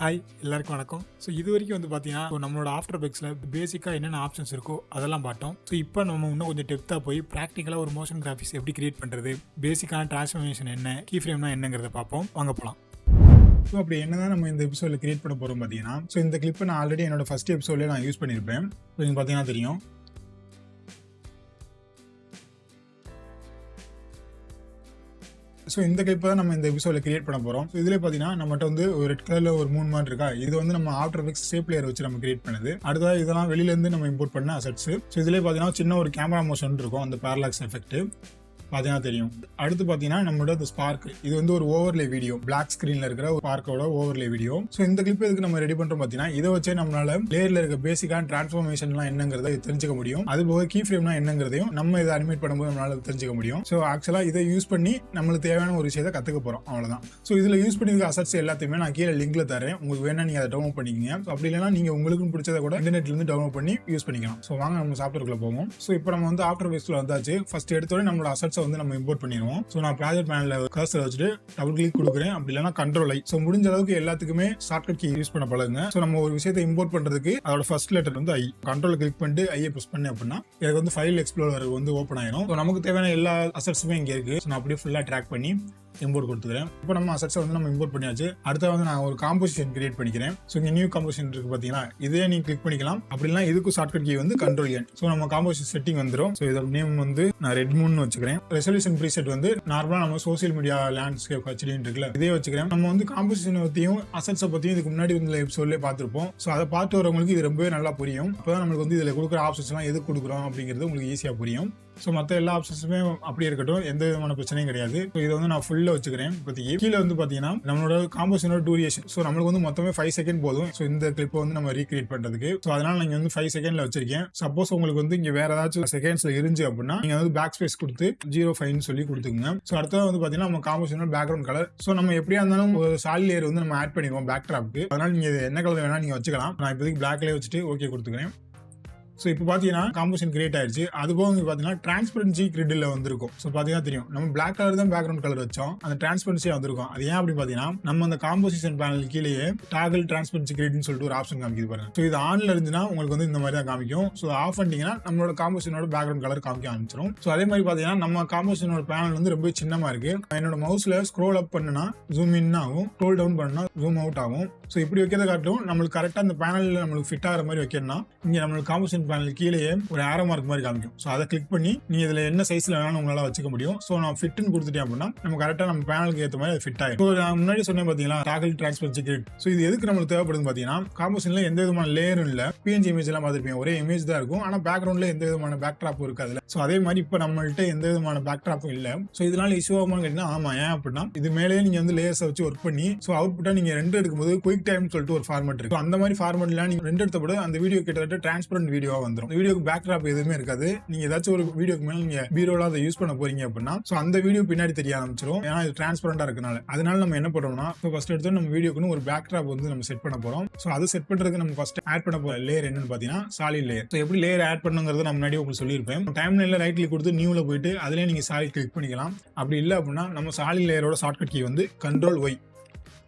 Hi எல்லாருக்கும் வணக்கம். So இது வரைக்கும் வந்து பார்த்தீங்கன்னா நம்மளோட ஆஃப்டர் எஃபெக்ட்ஸில் பேசிக்காக என்னென்ன ஆப்ஷன்ஸ் இருக்கோ அதெல்லாம் பார்த்தோம். ஸோ இப்போ நம்ம இன்னும் கொஞ்சம் டெப்த்தாக போய் ப்ராக்டிக்கலாக ஒரு மோஷன் கிராஃபிக்ஸ் எப்படி கிரியேட் பண்ணுறது, பேசிக்கான டிரான்ஸ்ஃபர்மேஷன் என்ன, கீ ஃப்ரேம்னா என்னங்கிறத பார்ப்போம். வாங்க போகலாம். ஸோ அப்படி என்னதான் நம்ம இந்த எபிசோடில் கிரியேட் பண்ண போகிறோம் பார்த்தீங்கன்னா, ஸோ இந்த கிளிப்பை நான் ஆல்ரெடி என்னோட ஃபர்ஸ்ட் எபிசோட்லேயே நான் யூஸ் பண்ணியிருப்பேன். ஸோ நீங்கள் பார்த்தீங்கன்னா தெரியும். ஸோ இந்த கிளிப்பை தான் நம்ம இந்த எபிசோடில் கிரியேட் பண்ண போகிறோம். ஸோ இதில் பார்த்தீங்கன்னா நம்மகிட்ட வந்து ஒரு ரெட் கலரில் ஒரு 3 மார்க் இருக்கா, இது வந்து நம்ம ஆஃப்டர் எஃபெக்ட்ஸ் ஷேப் லேயர் வச்சு நம்ம கிரியேட் பண்ணுது. அடுத்தது இதெல்லாம் வெளியிலேருந்து நம்ம இம்போர்ட் பண்ண அசெட்ஸ். ஸோ இதிலே பார்த்தீங்கன்னா சின்ன ஒரு கேமரா மோஷன் இருக்கும், அந்த பேரலாக்ஸ் எஃபெக்ட் பார்த்தீங்கன்னா தெரியும். அடுத்து பார்த்தீங்கன்னா நம்மளோட ஸ்பார்க், இது வந்து ஒரு ஓவர்லே வீடியோ, பிளாக் ஸ்க்ரீனில் இருக்கிற ஒரு பார்க்கோட ஓவர்லே வீடியோ. ஸோ இந்த கிளிப் எதுக்கு நம்ம ரெடி பண்ணுறோம் பார்த்தீங்கன்னா, இதை வச்சே நம்மளால லேயரில் இருக்க பேசிக்கான டிரான்ஸ்ஃபர்மேஷன்லாம் என்னங்கிறத தெரிஞ்சுக்க முடியும். அது போக கீ ஃப்ரேம்னா என்னங்கிறதையும் நம்ம இதை அனிமேட் பண்ணும்போது நம்மளால தெரிஞ்சுக்க முடியும். ஸோ ஆக்சுவலாக இதை யூஸ் பண்ணி நம்மளுக்கு தேவையான ஒரு விஷயத்தை கற்றுக்க போகிறோம், அவ்வளோதான். ஸோ இதில் யூஸ் பண்ணியிருக்க அசட்ஸ் எல்லாத்தையுமே நான் கீழே லிங்க்ல தரேன், உங்களுக்கு வேணா நீங்கள் அதை டவுன்லோட் பண்ணிக்கங்க. அப்படி இல்லைனா நீங்கள் உங்களுக்கு பிடிச்சதை கூட இன்டர்நெட்லேருந்து டவுன்லோட் பண்ணி யூஸ் பண்ணிக்கலாம். ஸோ வாங்க நம்ம சாஃப்ட்வேர்க்குள்ள போவோம். ஸோ இப்போ நம்ம வந்து ஆஃப்டர் எஃபெக்ட்ஸ்ல வந்தாச்சு. ஃபர்ஸ்ட் எடுத்தோடனே நம்மளோட அசட்ஸை வந்து நம்ம இம்போர்ட் பண்ணிடுவோம். ஸோ நான் ப்ராஜெக்ட் பேனலில் கர்சர் வச்சுட்டு டபுள் கிளிக் கொடுக்குறேன், அப்படி இல்லைனா கண்ட்ரோல் ஐ. ஸோ முடிஞ்ச அளவுக்கு எல்லாத்துக்குமே ஷார்ட்கட் கீ யூஸ் பண்ண பழகுங்க. ஸோ நம்ம ஒரு விஷயத்தை இம்போர்ட் பண்ணுறதுக்கு அதோட ஃபர்ஸ்ட் லெட்டர் வந்து ஐ. கண்ட்ரோல் கிளிக் பண்ணிட்டு ஐயை ப்ரெஸ் பண்ணி அப்படின்னா எனக்கு வந்து ஃபைல் எக்ஸ்ப்ளோரர் வந்து ஓப்பன் ஆயிரும். ஸோ நமக்கு தேவையான எல்லா அசட்ஸுமே இங்கே இருக்கு. ஸோ நான் அப்படியே ஃபுல்லாக ட்ராக் பண்ணி இம்போர்ட் கொடுத்துக்கிறேன். இப்போ நம்ம அசட்ஸை வந்து நம்ம இம்போர்ட் பண்ணியாச்சு. அடுத்த வந்து நான் ஒரு காம்போசிஷன் கிரியேட் பண்ணிக்கிறேன். ஸோ இங்கே நியூ காம்போசிஷன் இருக்கு பார்த்தீங்களா, இதே நீங்கள் கிளிக் பண்ணிக்கலாம். அப்படின்னா இதுக்கு ஷார்ட்கட் கீ வந்து கண்ட்ரோல் என். ஸோ நம்ம காம்போசிஷன் செட்டிங் வந்துடும். ஸோ இதோட நேம் வந்து நான் ரெட் மூன் வச்சுக்கிறேன். ரெசல்யூஷன் ப்ரீசெட் வந்து நார்மலாக நம்ம சோசியல் மீடியா லேண்ட்ஸ்கேப் ஹெச்டின்னு இருக்குல்ல, இதே வச்சுக்கிறேன். நம்ம வந்து காம்போசிஷனை பற்றியும் அசட்ஸை பற்றியும் இதுக்கு முன்னாடி வந்து எபிசோட்லேயே பார்த்துருப்போம். ஸோ அதை பார்த்து வரவங்களுக்கு இது ரொம்பவே நல்லா புரியும். அப்போ தான் நம்மளுக்கு வந்து இதில் கொடுக்குற ஆப்ஷன்ஸ்லாம் எது கொடுக்குறோம் அப்படிங்கிறது உங்களுக்கு ஈஸியாக புரியும். ஸோ மற்ற எல்லா ஆப்ஷன்ஸுமே அப்படியே இருக்கட்டும், எந்த விதமான பிரச்சனையும் கிடையாது. ஸோ இதை வந்து நான் ஃபுல்லாக வச்சுக்கிறேன். இப்போதைக்கு கீழே வந்து பார்த்தீங்கன்னா நம்மளோட காம்போசிஷனோட டூரேஷன், ஸோ நம்மளுக்கு வந்து மொத்தமே 5 செகண்ட் போதும். ஸோ இந்த கிளிப்பை வந்து நம்ம ரீக்ரியேட் பண்ணுறதுக்கு. ஸோ அதனால நீங்கள் வந்து 5 செகண்ட்ல வச்சிருக்கேன். சப்போஸ் உங்களுக்கு வந்து இங்கே வேற ஏதாச்சும் செகண்ட்ஸ்ல இருந்துச்சு அப்படின்னா நீங்கள் வந்து பேக் ஸ்பேஸ் கொடுத்து 0.5 சொல்லி கொடுத்துங்க. ஸோ அடுத்தது வந்து பார்த்தீங்கன்னா நம்ம காம்போசிஷனோட பேக்ரவுண்ட் கலர். ஸோ நம்ம எப்படியா இருந்தாலும் ஒரு சாலிட் லேயர் வந்து நம்ம ஆட் பண்ணிடுவோம் பேக் ட்ராப்க்கு. அதனால நீங்கள் என்ன கலர் வேணா நீங்கள் வச்சுக்கலாம். நான் இப்போதைக்கு பிளாக்லேயே வச்சுட்டு ஓகே கொடுத்துக்கிறேன். ஸோ இப்போ பார்த்தீங்கன்னா காம்போசிஷன் கிரியேட் ஆயிடுச்சு. அது போக இங்கே பார்த்தீங்கன்னா டிரான்ஸ்பரன்சி கிரிட்டில் வந்திருக்கும். ஸோ பார்த்தீங்கன்னா தெரியும், நம்ம பிளாக் கலர் தான் பேக்ரவுண்ட் கலர் வச்சோம், அந்த டிரான்ஸ்பரன்சியாக வந்திருக்கும். அது ஏன் அப்படின்னு பார்த்தீங்கன்னா நம்ம அந்த காம்போசிஷன் பேனல் கீழே டாகல் டிரான்ஸ்பரன்சி கிரிட்னு சொல்லிட்டு ஒரு ஆப்ஷன் காமிக்குது பாருங்க. ஸோ இது ஆன்ல இருந்துச்சுன்னா உங்களுக்கு வந்து இந்த மாதிரி தான் காமிக்கும். ஸோ ஆஃப் பண்ணிட்டீங்கன்னா நம்மளோட காம்போசிஷனோட பேக்ரவுண்ட் கலர் காமிக்க ஆரம்பிச்சிடும். ஸோ அதே மாதிரி பார்த்தீங்கன்னா நம்ம காம்போசிஷனோட பேனல் வந்து ரொம்ப சின்னமாக இருக்கு. என்னோட மவுஸ்ல ஸ்க்ரோல் அப் பண்ணுனா ஜூம் இன் ஆகும், ஸ்க்ரோல் டவுன் பண்ணா ஜூம் அவுட் ஆகும். ஸோ இப்படி வைக்கிறத காட்டும் நம்மளுக்கு கரெக்டாக அந்த பேனலில் நம்மளுக்கு ஃபிட் ஆகிற மாதிரி வைக்கணும்னா இங்கே நம்மளுக்கு காம்போசிஷன் பேனல் கீழே ஒரு ஆரோ மார்க் மாதிரி காமிக்கும். ஸோ அதை கிளிக் பண்ணி நீங்கள் இதில் என்ன சைஸில் வேணாலும் உங்களால் வச்சுக்க முடியும். ஸோ நான் ஃபிட்னு கொடுத்துட்டேன் அப்படின்னா நம்ம கரெக்டாக நம்ம பேனலுக்கு ஏற்ற மாதிரி அது ஃபிட் ஆகும். ஸோ நான் முன்னாடி சொன்னேன் பார்த்தீங்களா டாகல் டிரான்ஸ்பரன்சி கிரிட். ஸோ இது எதுக்கு நம்மளுக்கு தேவைப்படுது பார்த்தீங்கன்னா, காம்போசிஷனில் எந்த விதமான லேயரும் இல்லை, பிஎன்ஜி இமேஜ் எல்லாம் பார்த்துருப்பீங்க, ஒரே இமேஜ் தான் இருக்கும். ஆனால் பேக்ரவுண்டில் எந்த விதமான பேக் ட்ராப்பும் இருக்காது. ஸோ அதே மாதிரி இப்போ நம்மள்ட்ட எந்த விதமான பேக் ட்ராப்பும் இல்லை. ஸோ இதனால இஷ்யூ ஆகுமான்னு கேட்டீங்கன்னா ஆமாம். ஏன் அப்படின்னா இது மேலேயே நீங்கள் வந்து லேயர்ஸை வச்சு ஒர்க் பண்ணி ஸோ அவுட்புட்டாக நீங்கள் ரெண்டு எடுக்கும்போது குயிக் டைம் சொல்லிட்டு ஒரு ஃபார்மேட் இருக்கு. அந்த மாதிரி ஃபார்மேட்லாம் நீங்கள் ரெண்டு எடுத்தபோது அந்த வீடியோ கிட்டத்தட்ட டிரான்ஸ்பரண்ட் வீடியோவா வந்துடும். வீடியோக்கு பேக் ட்ராப் எதுவுமே இருக்காது. நீங்க ஏதாச்சும் ஒரு வீடியோக்கு மேல நீங்க பீரோல அதை யூஸ் பண்ண போறீங்க அப்படின்னா ஸோ அந்த வீடியோ பின்னாடி தெரிய ஆரம்பிச்சிடும். ஏன்னா இது டிரான்ஸ்பரண்டா இருக்கனால. அதனால நம்ம என்ன பண்றோம்னா ஃபர்ஸ்ட் எடுத்து நம்ம வீடியோக்கு ஒரு பேக் ட்ராப் வந்து நம்ம செட் பண்ண போறோம். ஸோ அது செட் பண்றதுக்கு நம்ம ஃபர்ஸ்ட் ஆட் பண்ண போற லேயர் என்னன்னு பாத்தீங்கன்னா சாலிட் லேயர். ஸோ எப்படி லேயர் ஆட் பண்ணுங்கிறது நான் முன்னாடி உங்களுக்கு சொல்லியிருப்பேன். டைம்லைன்ல ரைட் கிளிக் கொடுத்து நியூல போயிட்டு அதுலேயே நீங்க சாலிட் கிளிக் பண்ணிக்கலாம். அப்படி இல்லை அப்படின்னா நம்ம சாலிட் லேயரோட ஷார்ட்கட் கீ வந்து control Y.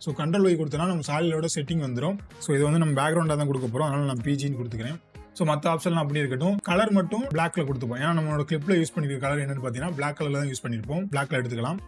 So control Y கொடுத்தனா நம்ம சாலிடோட செட்டிங் வந்துடும். ஸோ இது வந்து நம்ம பேக்ரவுண்டாக தான் கொடுக்க போகிறோம், அதனால நான் பிஜின்னு கொடுத்துக்கிறேன். ஸோ மற்ற ஆப்ஷன்லாம் அப்படி இருக்கட்டும். கலர் மட்டும் பிளாக்ல கொடுத்துப்போம். ஏன்னா நம்மளோட கிளிப்ல யூஸ் பண்ணிருக்க கலர் என்னன்னு பார்த்தீங்கன்னா பிளாக் கலர்ல தான் யூஸ் பண்ணியிருப்போம். பிளாக்ல எடுத்துக்கலாம்.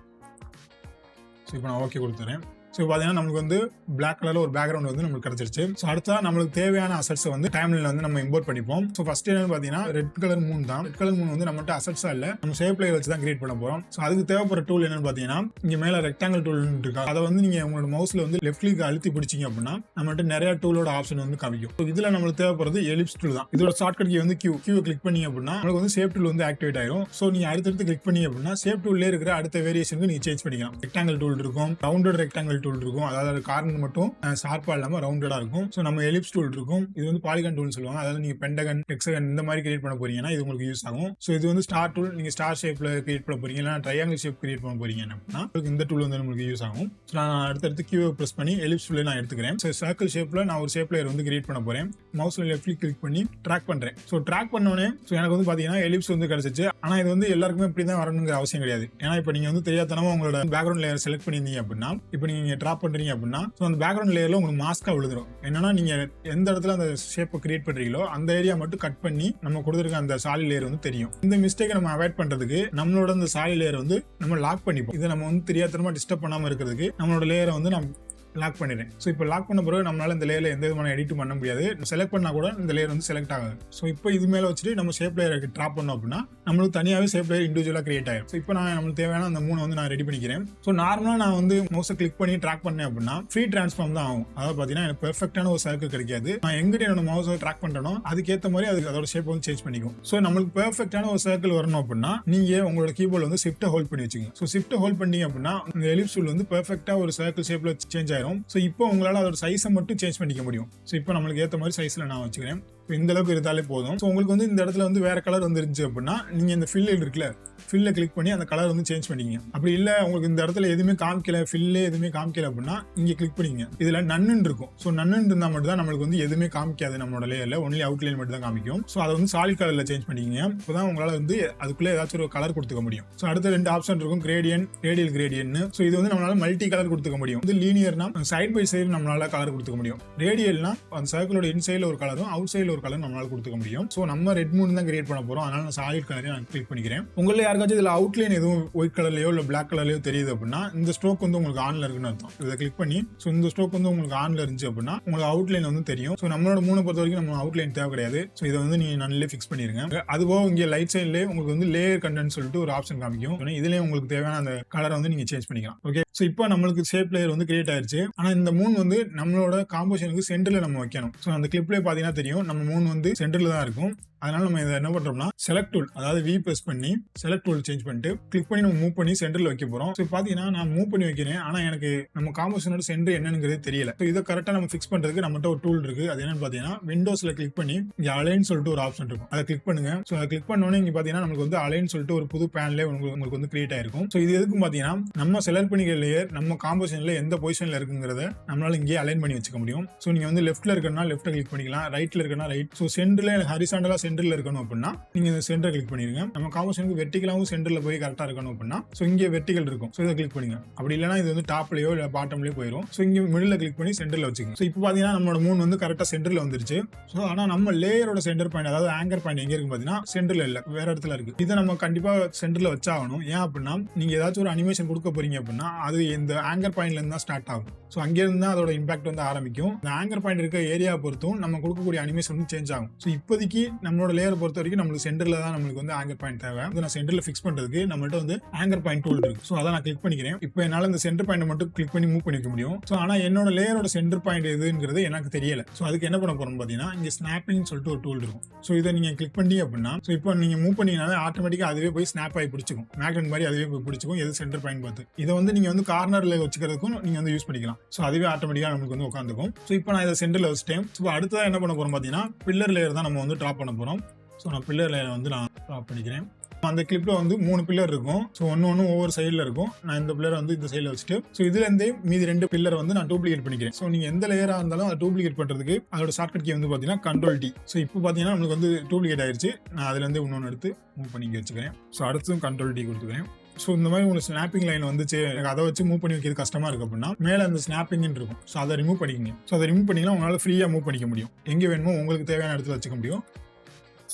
ஸோ இப்போ நான் ஓகே கொடுத்துறேன். ஸோ பார்த்தீங்கன்னா நமக்கு வந்து பிளாக் கலரில் ஒரு பேக்ரவுண்ட் வந்து நமக்கு கிடைச்சிருச்சு. ஸோ அடுத்தா நம்மளுக்கு தேவையான அசட்ஸை வந்து டைம்லைன்ல வந்து நம்ம இம்போர்ட் பண்ணிப்போம். ஸோ ஃபர்ஸ்ட் என்னன்னு பார்த்தீங்கன்னா ரெட் கலர் மூன் தான். ரெட் கலர் மூன் வந்து நம்மகிட்ட அசட்ஸா இல்லை, நம்ம ஷேப் லேயர் வச்சு தான் கிரியேட் பண்ண போகிறோம். ஸோ அதுக்கு தேவைப்படுற டூல் என்னன்னு பார்த்தீங்கன்னா இங்கே மேலே ரெக்டாங்கிள் டூல் இருக்கா, அதை வந்து நீங்கள் உங்களோட மவுஸ்ல வந்து லெஃப்ட் கிளிக் அழுத்தி பிடிச்சிங்க அப்படின்னா நம்மகிட்ட நிறைய டூலோட ஆப்ஷன் வந்து காமிக்கும். ஸோ இதில் நம்மளுக்கு தேவைப்படுறது எலிப்ஸ் டூல் தான். இதோட ஷார்ட்கட் கீ வந்து கியூ கிளிக் பண்ணீங்க அப்படின்னா உங்களுக்கு வந்து ஷேப் டூல் வந்து ஆக்டிவேட் ஆயிரும். ஸோ நீங்கள் அடுத்தடுத்து கிளிக் பண்ணீங்க அப்படின்னா ஷேப் டூல்லே இருக்கிற அடுத்த வேரியேஷனுக்கு நீங்கள் சேஞ்ச் பண்ணிக்கலாம். ரெக்டாங்கிள் டூல் இருக்கும், ரவுண்டட் ரெக்டாங்கிள் டூல் இருக்கும், அதாவது கார்னர் மட்டும் ஷார்ப்பா இல்லாம ரவுண்டடா இருக்கும். சோ நம்ம எலிப்ஸ் டூல் இருக்கும், இது வந்து பாலிகன் டூல் சொல்லுவாங்க. அதாவது நீங்க பென்டகன் ஹெக்ஸகன் இந்த மாதிரி கிரியேட் பண்ண போறீங்கன்னா இது உங்களுக்கு யூஸ் ஆகும். சோ இது வந்து ஸ்டார் டூல், நீங்க ஸ்டார் ஷேப்ல கிரியேட் பண்ண போறீங்க, இல்ல ட்ரையாங்கிள் ஷேப் கிரியேட் பண்ண போறீங்க அப்படின்னா இந்த டூல் வந்து உங்களுக்கு யூஸ் ஆகும். சோ நான் அடுத்தடுத்து கியூ பிரஸ் பண்ணி எலிப்ஸ் டூலை நான் எடுத்துக்கிறேன். சோ சர்க்கிள் ஷேப்ல நான் ஒரு ஷேப் லேயர் வந்து கிரியேட் பண்ண போறேன். மவுஸ்ல லெஃப்ட் கிளிக் பண்ணி ட்ராக் பண்றேன். சோ ட்ராக் பண்ணோனே சோ எனக்கு வந்து பாத்தீங்கன்னா எலிப்ஸ் வந்து கிடைச்சிச்சு. ஆனா இது வந்து எல்லாருக்குமே இப்படி தான் வரணுங்கிற அவசியம் கிடையாது. ஏன்னா இப்போ நீங்க வந்து தெரியாதனமா உங்களோட பேக்ரவுண்ட் லேயர் செலக்ட் பண்ணிருந்தீங்க அப்படின்னா இப்போ நீங்க நீங்க டிராப் பண்றீங்க அப்படின்னா அந்த பேக்ரவுண்ட் லேயர்ல உங்களுக்கு மாஸ்கா விழுந்துரும். என்னன்னா நீங்க எந்த இடத்துல அந்த ஷேப்பை கிரியேட் பண்றீங்களோ அந்த ஏரியா மட்டும் கட் பண்ணி நம்ம கொடுத்துருக்க அந்த சாலிட் லேயர் வந்து தெரியும். இந்த மிஸ்டேக்கை நம்ம அவாய்ட் பண்றதுக்கு நம்மளோட அந்த சாலிட் லேயர் வந்து நம்ம லாக் பண்ணிப்போம். இதை நம்ம வந்து தெரியாதனமா டிஸ்டர்ப் பண்ணாம இருக்கிறதுக்கு நம்மளோட லேயரை வந்து நம்ம லாக் பண்ணிடுறேன். ஸோ இப்போ லாக் பண்ண பிறகு நம்மளால இந்த லேயர்ல எந்த விதமான எடிட்டும் பண்ண முடியாது. செலக்ட் பண்ணா கூட இந்த லேயர் வந்து செலக்ட் ஆகாது. ஸோ இப்போ இது மேல வச்சுட்டு நம்ம ஷேப் லேயருக்கு ட்ராப் பண்ணோம் அப்படின்னா நம்மளுக்கு தனியாகவே ஷேப் லேயர் இண்டிவிஜுவலா கிரியேட் ஆகும். ஸோ இப்போ நான் நம்மளுக்கு தேவையான அந்த 3 வந்து நான் ரெடி பண்ணிக்கிறேன். ஸோ நார்மலா நான் வந்து மவுஸை கிளிக் பண்ணி ட்ராக் பண்ணேன் அப்படின்னா ஃப்ரீ டிரான்ஸ்ஃபார்ம் தான் ஆகும். அதாவது பார்த்தீங்கன்னா எனக்கு பெர்ஃபெக்டான ஒரு சர்க்கிள் கிடைக்காது. நான் எங்கிட்ட என்னோட மவுஸை ட்ராக் பண்றனோ அதுக்கேற்ற மாதிரி அதுக்கு அதோட ஷேப் வந்து சேஞ்ச் பண்ணிக்கும். ஸோ நம்மளுக்கு பெர்ஃபெக்டான ஒரு சர்க்கிள் வரணும் அப்படின்னா நீங்க உங்களோட கீபோர்ட்ல வந்து ஷிஃப்ட்டை ஹோல்ட் பண்ணி வச்சுங்க. ஸோ ஷிஃப்ட்டை ஹோல்ட் பண்ணீங்க அப்படின்னா இந்த எலிப்ஸ் டூல் வந்து பெர்ஃபெக்டா ஒரு சர்க்கிள் ஷேப்ல சேஞ்ச் ஆயிரும். ஸோ இப்போ அதோட சைஸை மட்டும் சேஞ்ச் பண்ணிக்க முடியும். ஸோ இப்போ நம்மளுக்கு ஏற்ற மாதிரி சைஸ்ல நான் வச்சுக்கிறேன். இந்த அளவுக்கு இருந்தாலே போதும். ஸோ உங்களுக்கு வந்து இந்த இடத்துல வந்து வேற கலர் வந்துருந்துச்சு அப்படின்னா நீங்க இந்த ஃபில் இருக்குல்ல, ஃபில்ல கிளிக் பண்ணி அந்த கலர் வந்து சேஞ்ச் பண்ணிங்க. அப்படி இல்லை உங்களுக்கு இந்த இடத்துல எதுவுமே காமிக்கல, ஃபில்லே எதுவுமே காமிக்கல அப்படின்னா இங்க கிளிக் பண்ணிங்க. இதுல நன்னு இருக்கும். ஸோ நன்னு இருந்தா மட்டும் தான் நம்மளுக்கு வந்து எதுவுமே காமிக்காது நம்மளோட லேயர்ல, ஒன்லி அவுட்லைன் மட்டும் தான் காமிக்கும். ஸோ அதை வந்து சாலிட் கலர்ல சேஞ்ச் பண்ணிங்க. இப்போதான் உங்களால வந்து அதுக்குள்ள ஏதாச்சும் ஒரு கலர் கொடுத்துக்க முடியும். ஸோ அடுத்த 2 ஆப்ஷன் இருக்கும், கிரேடியன்ட், ரேடியல் கிரேடியன்ட். ஸோ இது வந்து நம்மளால மல்டி கலர் கொடுத்துக்க முடியும். இது லீனியர்னா சைட் பை சைடு நம்மளால கலர் கொடுத்துக்க முடியும். ரேடியல்னா அந்த சர்க்கிளோட இன்சைட்ல ஒரு கலரும் அவுட் சைட்ல ஒரு கலர் நம்மளால கொடுத்துக்க முடியும். சோ நம்ம ரெட் மூன் தான் கிரியேட் பண்ண போறோம். அதனால நான் சாலிட் கலரை நான் கிளிக் பண்ணிக்கிறேன். உங்கள யாருக்காச்சும் இதுல அவுட்லைன் எதுவும் ஒயிட் கலர்லயோ இல்ல பிளாக் கலர்லயோ தெரியுது அப்படின்னா இந்த ஸ்ட்ரோக் வந்து உங்களுக்கு ஆன்ல இருக்குன்னு அர்த்தம். இதை கிளிக் பண்ணி சோ இந்த ஸ்ட்ரோக் வந்து உங்களுக்கு ஆன்ல இருந்துச்சு அப்படின்னா உங்களுக்கு அவுட்லைன் வந்து தெரியும். சோ நம்மளோட மூணை பொறுத்த வரைக்கும் நம்ம அவுட்லைன் தேவை கிடையாது. சோ இதை வந்து நீங்க நல்லே ஃபிக்ஸ் பண்ணிருங்க. அதுபோக இங்க லைட் சைட்லயே உங்களுக்கு வந்து லேயர் கண்டென்ட் சொல்லிட்டு ஒரு ஆப்ஷன் காமிக்கும். இதுலயே உங்களுக்கு தேவையான அந்த கலரை வந்து நீங்க சேஞ்ச் பண்ணிக்கலாம். ஓகே, சோ இப்போ நம்மளுக்கு ஷேப் லேயர் வந்து கிரியேட் ஆயிருச்சு. ஆனா இந்த மூன் வந்து நம்மளோட காம்போசிஷனுக்கு சென்டர்ல நம்ம வைக்கணும். சோ அந்த கிளிப்ல பாத்தீங்கன்னா தெரியும் நம்ம மூன் வந்து சென்டர்ல தான் இருக்கும். அதனால நம்ம இதை என்ன பண்றோம்னா செலக்ட் டூல், அதாவது வி பிரஸ் பண்ணி செலக்ட் டூல் சேஞ்ச் பண்ணிட்டு கிளிக் பண்ணி நம்ம மூவ் பண்ணி சென்டர்ல வைக்க போறோம். ஸோ பாத்தீங்கன்னா நான் மூவ் பண்ணி வைக்கிறேன். ஆனா எனக்கு நம்ம காம்போசிஷனோட சென்டர் என்னங்கிறது தெரியல. ஸோ இதை கரெக்டா நம்ம ஃபிக்ஸ் பண்றதுக்கு நம்மகிட்ட ஒரு டூல் இருக்கு. அது என்னன்னு பாத்தீங்கன்னா விண்டோஸ்ல கிளிக் பண்ணி இங்க அலைன் சொல்லிட்டு ஒரு ஆப்ஷன் இருக்கும். அதை கிளிக் பண்ணுங்க. ஸோ அதை கிளிக் பண்ணோன்னே இங்க பாத்தீங்கன்னா நமக்கு வந்து அலைன் சொல்லிட்டு ஒரு புது பேன்ல உங்களுக்கு வந்து கிரியேட் ஆயிருக்கும். ஸோ இது எதுக்கும் பாத்தீங்கன்னா நம்ம செலக்ட் பண்ணிக்கிற லேயர் நம்ம காம்போசிஷன்ல எந்த பொசிஷன்ல இருக்குங்கிறத நம்மளால இங்கே அலைன் பண்ணி வச்சுக்க முடியும். ஸோ நீங்க வந்து லெஃப்ட்ல இருக்கணும்னா லெஃப்ட் கிளிக் பண்ணிக்கலாம், ரைட்ல இருக்கனா ரைட். ஸோ சென்டர்ல ஹரிசாண்டலா சென்டர்ல இருக்கணும் அப்படின்னா நீங்க இந்த சென்டர் கிளிக் பண்ணிருங்க. நம்ம காம்போசிஷனுக்கு வெர்டிகலாவும் சென்டர்ல போய் கரெக்டா இருக்கணும் அப்படின்னா சோ இங்க வெர்டிகல் இருக்கும். சோ இதை கிளிக் பண்ணுங்க. அப்படி இல்லனா இது வந்து டாப்லயோ இல்ல பாட்டம்லயோ போயிடும். சோ இங்க மிடில்ல கிளிக் பண்ணி சென்டர்ல வச்சுக்கோங்க. சோ இப்போ பாத்தீங்கன்னா நம்மளோட மூன் வந்து கரெக்டா சென்டர்ல வந்துருச்சு. சோ ஆனா நம்ம லேயரோட சென்டர் பாயிண்ட், அதாவது ஆங்கர் பாயிண்ட் எங்க இருக்கு பாத்தீங்கன்னா சென்டர்ல இல்ல, வேற இடத்துல இருக்கு. இதை நம்ம கண்டிப்பா சென்டர்ல வச்சாகணும். ஏன் அப்படின்னா நீங்க ஏதாச்சும் ஒரு அனிமேஷன் கொடுக்க போறீங்க அப்படின்னா அது இந்த ஆங்கர் பாயிண்ட்ல இருந்து தான் ஸ்டார்ட் ஆகும். சோ அங்க இருந்து தான் அதோட இம்பாக்ட் வந்து ஆரம்பிக்கும். இந்த ஆங்கர் பாயிண்ட் இருக்க ஏரியா பொறுத்தும் நம்ம கொடுக்கக்கூடிய அனிமேஷன் வந்து சேஞ்ச் ஆகும். சோ இப்போதைக்கு நம்மளோட லேயர் பொறுத்த வரைக்கும் நம்மளுக்கு சென்டர்ல தான் நம்மளுக்கு வந்து ஆங்கர் பாயிண்ட் தேவை. நான் சென்டர்ல ஃபிக்ஸ் பண்றதுக்கு நம்மள்ட்ட வந்து ஆங்கர் பாயிண்ட் டூல் இருக்கு. சோ அதை நான் கிளிக் பண்ணிக்கிறேன். இப்போ என்னால இந்த சென்டர் பாயிண்ட் மட்டும் கிளிக் பண்ணி மூவ் பண்ணிக்க முடியும். சோ ஆனா என்னோட லேயரோட சென்டர் பாயிண்ட் எதுங்கிறது எனக்கு தெரியல. சோ அதுக்கு என்ன பண்ண போறோம் பாத்தீங்கன்னா இங்க ஸ்னாப்பிங் சொல்லிட்டு ஒரு டூல் இருக்கும். சோ இதை நீங்க கிளிக் பண்ணி அப்படின்னா சோ இப்போ நீங்க மூவ் பண்ணீங்கனாலே ஆட்டோமேட்டிக்கா அதுவே போய் ஸ்னாப் ஆகி பிடிச்சிக்கும். மேக்னெட் மாதிரி அதுவே போய் பிடிச்சிக்கும் எது சென்டர் பாயிண்ட் பார்த்து. இதை வந்து நீங்க வந்து கார்னர்ல வச்சுக்கிறதுக்கும் நீங்க வந்து யூஸ் பண்ணிக்கலாம். சோ அதுவே ஆட்டோமேட்டிக்கா நமக்கு வந்து உட்காந்துக்கும். சோ இப்போ நான் இதை சென்டர்ல வச்சுட்டேன். ஸோ அடுத்ததா என்ன பண்ண போறோம் பாத்தீங்கன்னா பில்லர் லேயர் தான் நம்ம வந்து டிராப் பண்ண போறோம். ஸோ நான் பில்லர் லேயர் வந்து நான் டிராப் பண்ணிக்கிறேன். அந்த கிளிப்ல வந்து 3 பில்லர் இருக்கும். ஸோ ஒன்னு ஒவ்வொரு சைடில் இருக்கும். நான் இந்த பில்லரை வந்து இந்த சைடில் வச்சுட்டு ஸோ இதுல இருந்தே மீதி 2 பில்லரை வந்து நான் டூப்ளிகேட் பண்ணிக்கிறேன். ஸோ நீங்க எந்த லேயரா இருந்தாலும் அதை டூப்ளிகேட் பண்றதுக்கு அதோட ஷார்ட்கட் கீ வந்து பாத்தீங்கன்னா கண்ட்ரோல் டி. ஸோ இப்போ பாத்தீங்கன்னா நம்மளுக்கு வந்து டூப்ளிகேட் ஆயிருச்சு. நான் அதுல இருந்து இன்னொன்று எடுத்து மூவ் பண்ணி வச்சுக்கிறேன். ஸோ அடுத்தும் கண்ட்ரோல் டி கொடுத்துக்கிறேன். ஸோ இந்த மாதிரி உங்களுக்கு ஸ்னாப்பிங் லைன் வந்துச்சு, எனக்கு அதை வச்சு மூவ் பண்ணி வைக்கிறது கஷ்டமா இருக்கு அப்படின்னா மேலே அந்த ஸ்னாப்பிங் இருக்கும். ஸோ அதை ரிமூவ் பண்ணிக்கங்க. ஸோ அதை ரிமூவ் பண்ணிங்கன்னா உங்களால் ஃப்ரீயாக மூவ் பண்ணிக்க முடியும். எங்கே வேணுமோ உங்களுக்கு தேவையான இடத்துல வச்சுக்க முடியும்.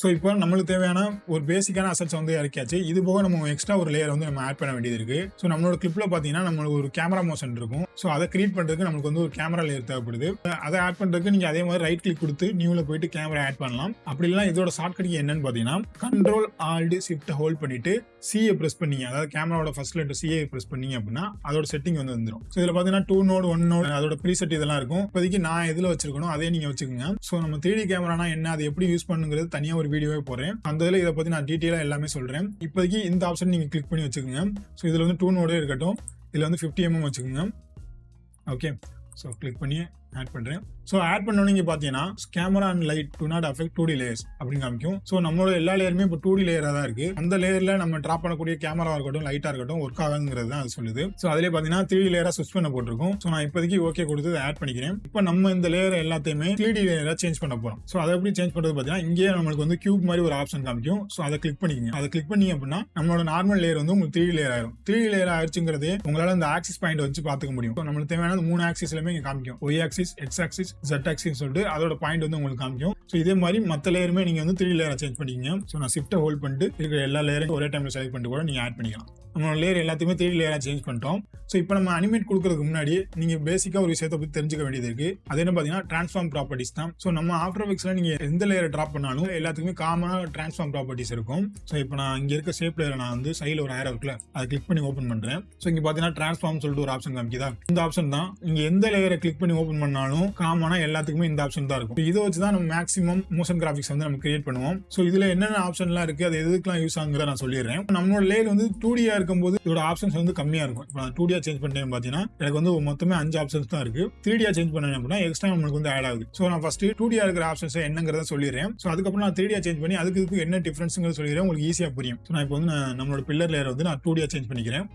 ஸோ இப்போ நம்மளுக்கு தேவையான ஒரு பேசிக்கான அசட்ஸ் வந்து இறக்கியாச்சு. இது போக நம்ம எக்ஸ்ட்ரா ஒரு லேயர் வந்து நம்ம ஆட் பண்ண வேண்டியது இருக்கு. ஸோ நம்மளோட கிளிப்ல பார்த்தீங்கன்னா நம்மளுக்கு ஒரு கேமரா மோஷன் இருக்கும். ஸோ அதை கிரியேட் பண்ணுறதுக்கு நம்மளுக்கு வந்து ஒரு கேமரா லேயர் தேவைப்படுது. அதை ஆட் பண்ணுறதுக்கு நீங்கள் அதே மாதிரி ரைட் கிளிக் கொடுத்து நியூவில் போயிட்டு கேமரா ஆட் பண்ணலாம். அப்படி இல்லைனா இதோட ஷார்ட்கட் என்னன்னு பார்த்தீங்கன்னா கண்ட்ரோல் ஆல்ட் ஷிஃப்ட் ஹோல்ட் பண்ணிட்டு சிஏ ப்ரெஸ் பண்ணீங்க, அதாவது கேமராவோட ஃபர்ஸ்ட் லெட்டர் சிஏ ப்ரெஸ் பண்ணீங்க அப்படின்னா அதோட செட்டிங் வந்து வந்துடும். ஸோ இதில் பார்த்தீங்கன்னா 2 நோட் 1 நோட் அதோட ப்ரீசெட் இதெல்லாம் இருக்கும். இப்போதைக்கு நான் எதில் வச்சிருக்கணும் அதே நீங்கள் வச்சுக்கோங்க. ஸோ நம்ம 3D கேமரானா என்ன, அது எப்படி யூஸ் பண்ணுங்கிறது தனியாக ஒரு வீடியோவே போடுறேன். அந்த இதில் இதை பற்றி நான் டீட்டெயிலாக எல்லாமே சொல்கிறேன். இப்போதைக்கு இந்த ஆப்ஷன் நீங்கள் கிளிக் பண்ணி வச்சுக்கோங்க. ஸோ இதில் வந்து 2 நோடே இருக்கட்டும். இதில் வந்து 50 mm வச்சுக்கோங்க. ஓகே, ஸோ கிளிக் பண்ணி ஆட் பண்றேன். ஸோ ஆட் பண்ணோன்னு நீங்க பாத்தீங்கன்னா camera and light to not affect 2D layers அப்படின்னு காமிக்கும். ஸோ நம்மளோட எல்லா லேயருமே இப்போ 2D லேயரா தான் இருக்கு. அந்த லேயர்ல நம்ம டிராப் பண்ணக்கூடிய கேமரா இருக்கட்டும் லைட்டா இருக்கட்டும் ஒர்க் ஆகுங்கிறது தான் அது சொல்லுது. ஸோ அதிலே பாத்தீங்கன்னா 3D லேயரா ஸ்விட்ச் பண்ண போட்டிருக்கும். ஸோ நான் இப்போதைக்கு ஓகே கொடுத்து ஆட் பண்ணிக்கிறேன். இப்போ நம்ம இந்த லேயர் எல்லாத்தையுமே 3D லேயரா சேஞ்ச் பண்ண போறோம். ஸோ அதை எப்படி சேஞ்ச் பண்றது பாத்தீங்கன்னா இங்கே நம்மளுக்கு வந்து கியூப் மாதிரி ஒரு ஆப்ஷன் காமிக்கும். ஸோ அதை கிளிக் பண்ணிக்கோங்க. அதை கிளிக் பண்ணி அப்படின்னா நம்மளோட நார்மல் லேயர் வந்து உங்களுக்கு 3D லேயர் ஆயிரும். 3D லேயர் ஆயிடுச்சுங்கிறது உங்களால இந்த ஆக்சிஸ் பாயிண்ட் வச்சு பாத்துக்க முடியும். நம்மளுக்கு தேவையான 3 ஆக்சிஸ்லயுமே இங்க காமிக்கும். Y axis, X axis, Z axis சொல்லிட்டு அதோட பாயிண்ட் வந்து உங்களுக்கு காமிக்கும். ஸோ இதே மாதிரி மற்ற லேயருமே நீங்க வந்து 3D லேயரா சேஞ்ச் பண்ணிக்கீங்க. ஸோ நான் ஷிஃப்ட்டை ஹோல்ட் பண்ணிட்டு இருக்கிற எல்லா லேயரையும் ஒரே டைம்ல செலக்ட் பண்ணிட்டு கூட நீங்க ஆட் பண்ணிக்கலாம். நம்மளோட லேயர் எல்லாத்தையுமே 3D லேயரா சேஞ்ச் பண்ணிட்டோம். ஸோ இப்போ நம்ம அனிமேட் கொடுக்கறதுக்கு முன்னாடி நீங்க பேசிக்கா ஒரு விஷயத்தை பத்தி தெரிஞ்சுக்க வேண்டியது இருக்கு. அது என்ன பாத்தீங்கன்னா டிரான்ஸ்ஃபார்ம் ப்ராப்பர்ட்டிஸ் தான். ஸோ நம்ம ஆஃப்டர் எஃபெக்ட்ஸ்ல நீங்க எந்த லேயரை டிராப் பண்ணாலும் எல்லாத்துக்குமே காமனா டிரான்ஸ்ஃபார்ம் ப்ராப்பர்ட்டிஸ் இருக்கும். ஸோ இப்போ நான் இங்க இருக்க ஷேப் லேயரை நான் வந்து சைடில் ஒரு ஏரோ இருக்குல்ல அதை கிளிக் பண்ணி ஓப்பன் பண்றேன். ஸோ இங்க பாத்தீங்கன்னா டிரான்ஸ்ஃபார்ம் சொல்லிட்டு ஒரு ஆப்ஷன் காமிக்குதா, இந்த ஆப்ஷன் தான். நீங்க எந்த லேயரை கிளிக் பண்ணி ஓப்பன் பண்ணாலும் காமனா எல்லாத்துக்குமே இந்த ஆப்ஷன் தான் இருக்கும். இதை வச்சு தான் நம்ம மேக்ஸிமம் மோஷன் கிராஃபிக்ஸ் வந்து நம்ம கிரியேட் பண்ணுவோம். ஸோ இதுல என்னென்ன ஆப்ஷன்லாம் இருக்கு அது எதுக்கெல்லாம் யூஸ் ஆகுங்கிறத நான் சொல்லிடுறேன். நம்மளோட லேயர் வந்து 2D இருக்கும்போது இதோட ஆப்ஷன்ஸ் வந்து கம்மியா இருக்கும். இப்போ நான் 2D சேஞ்ச் பண்ணேன் பாத்தீங்கன்னா எனக்கு வந்து மொத்தமே 5 ஆப்ஷன்ஸ் தான் இருக்கு. 3D சேஞ்ச் பண்ணேன் அப்படின்னா எக்ஸ்ட்ரா நம்மளுக்கு வந்து ஆட் ஆகுது. ஸோ நான் ஃபர்ஸ்ட் 2D இருக்கிற ஆப்ஷன்ஸ் என்னங்கிறத சொல்லிடுறேன். ஸோ அதுக்கப்புறம் நான் 3D சேஞ்ச் பண்ணி அதுக்கு என்ன டிஃபரன்ஸ்ங்கிறத சொல்லிடுறேன். உங்களுக்கு ஈஸியா புரியும். ஸோ நான் இப்போ வந்து நம்மளோட பில்லர் லேயர் வந்து நான் 2D சேஞ்ச் பண்ணிக்கிறேன்.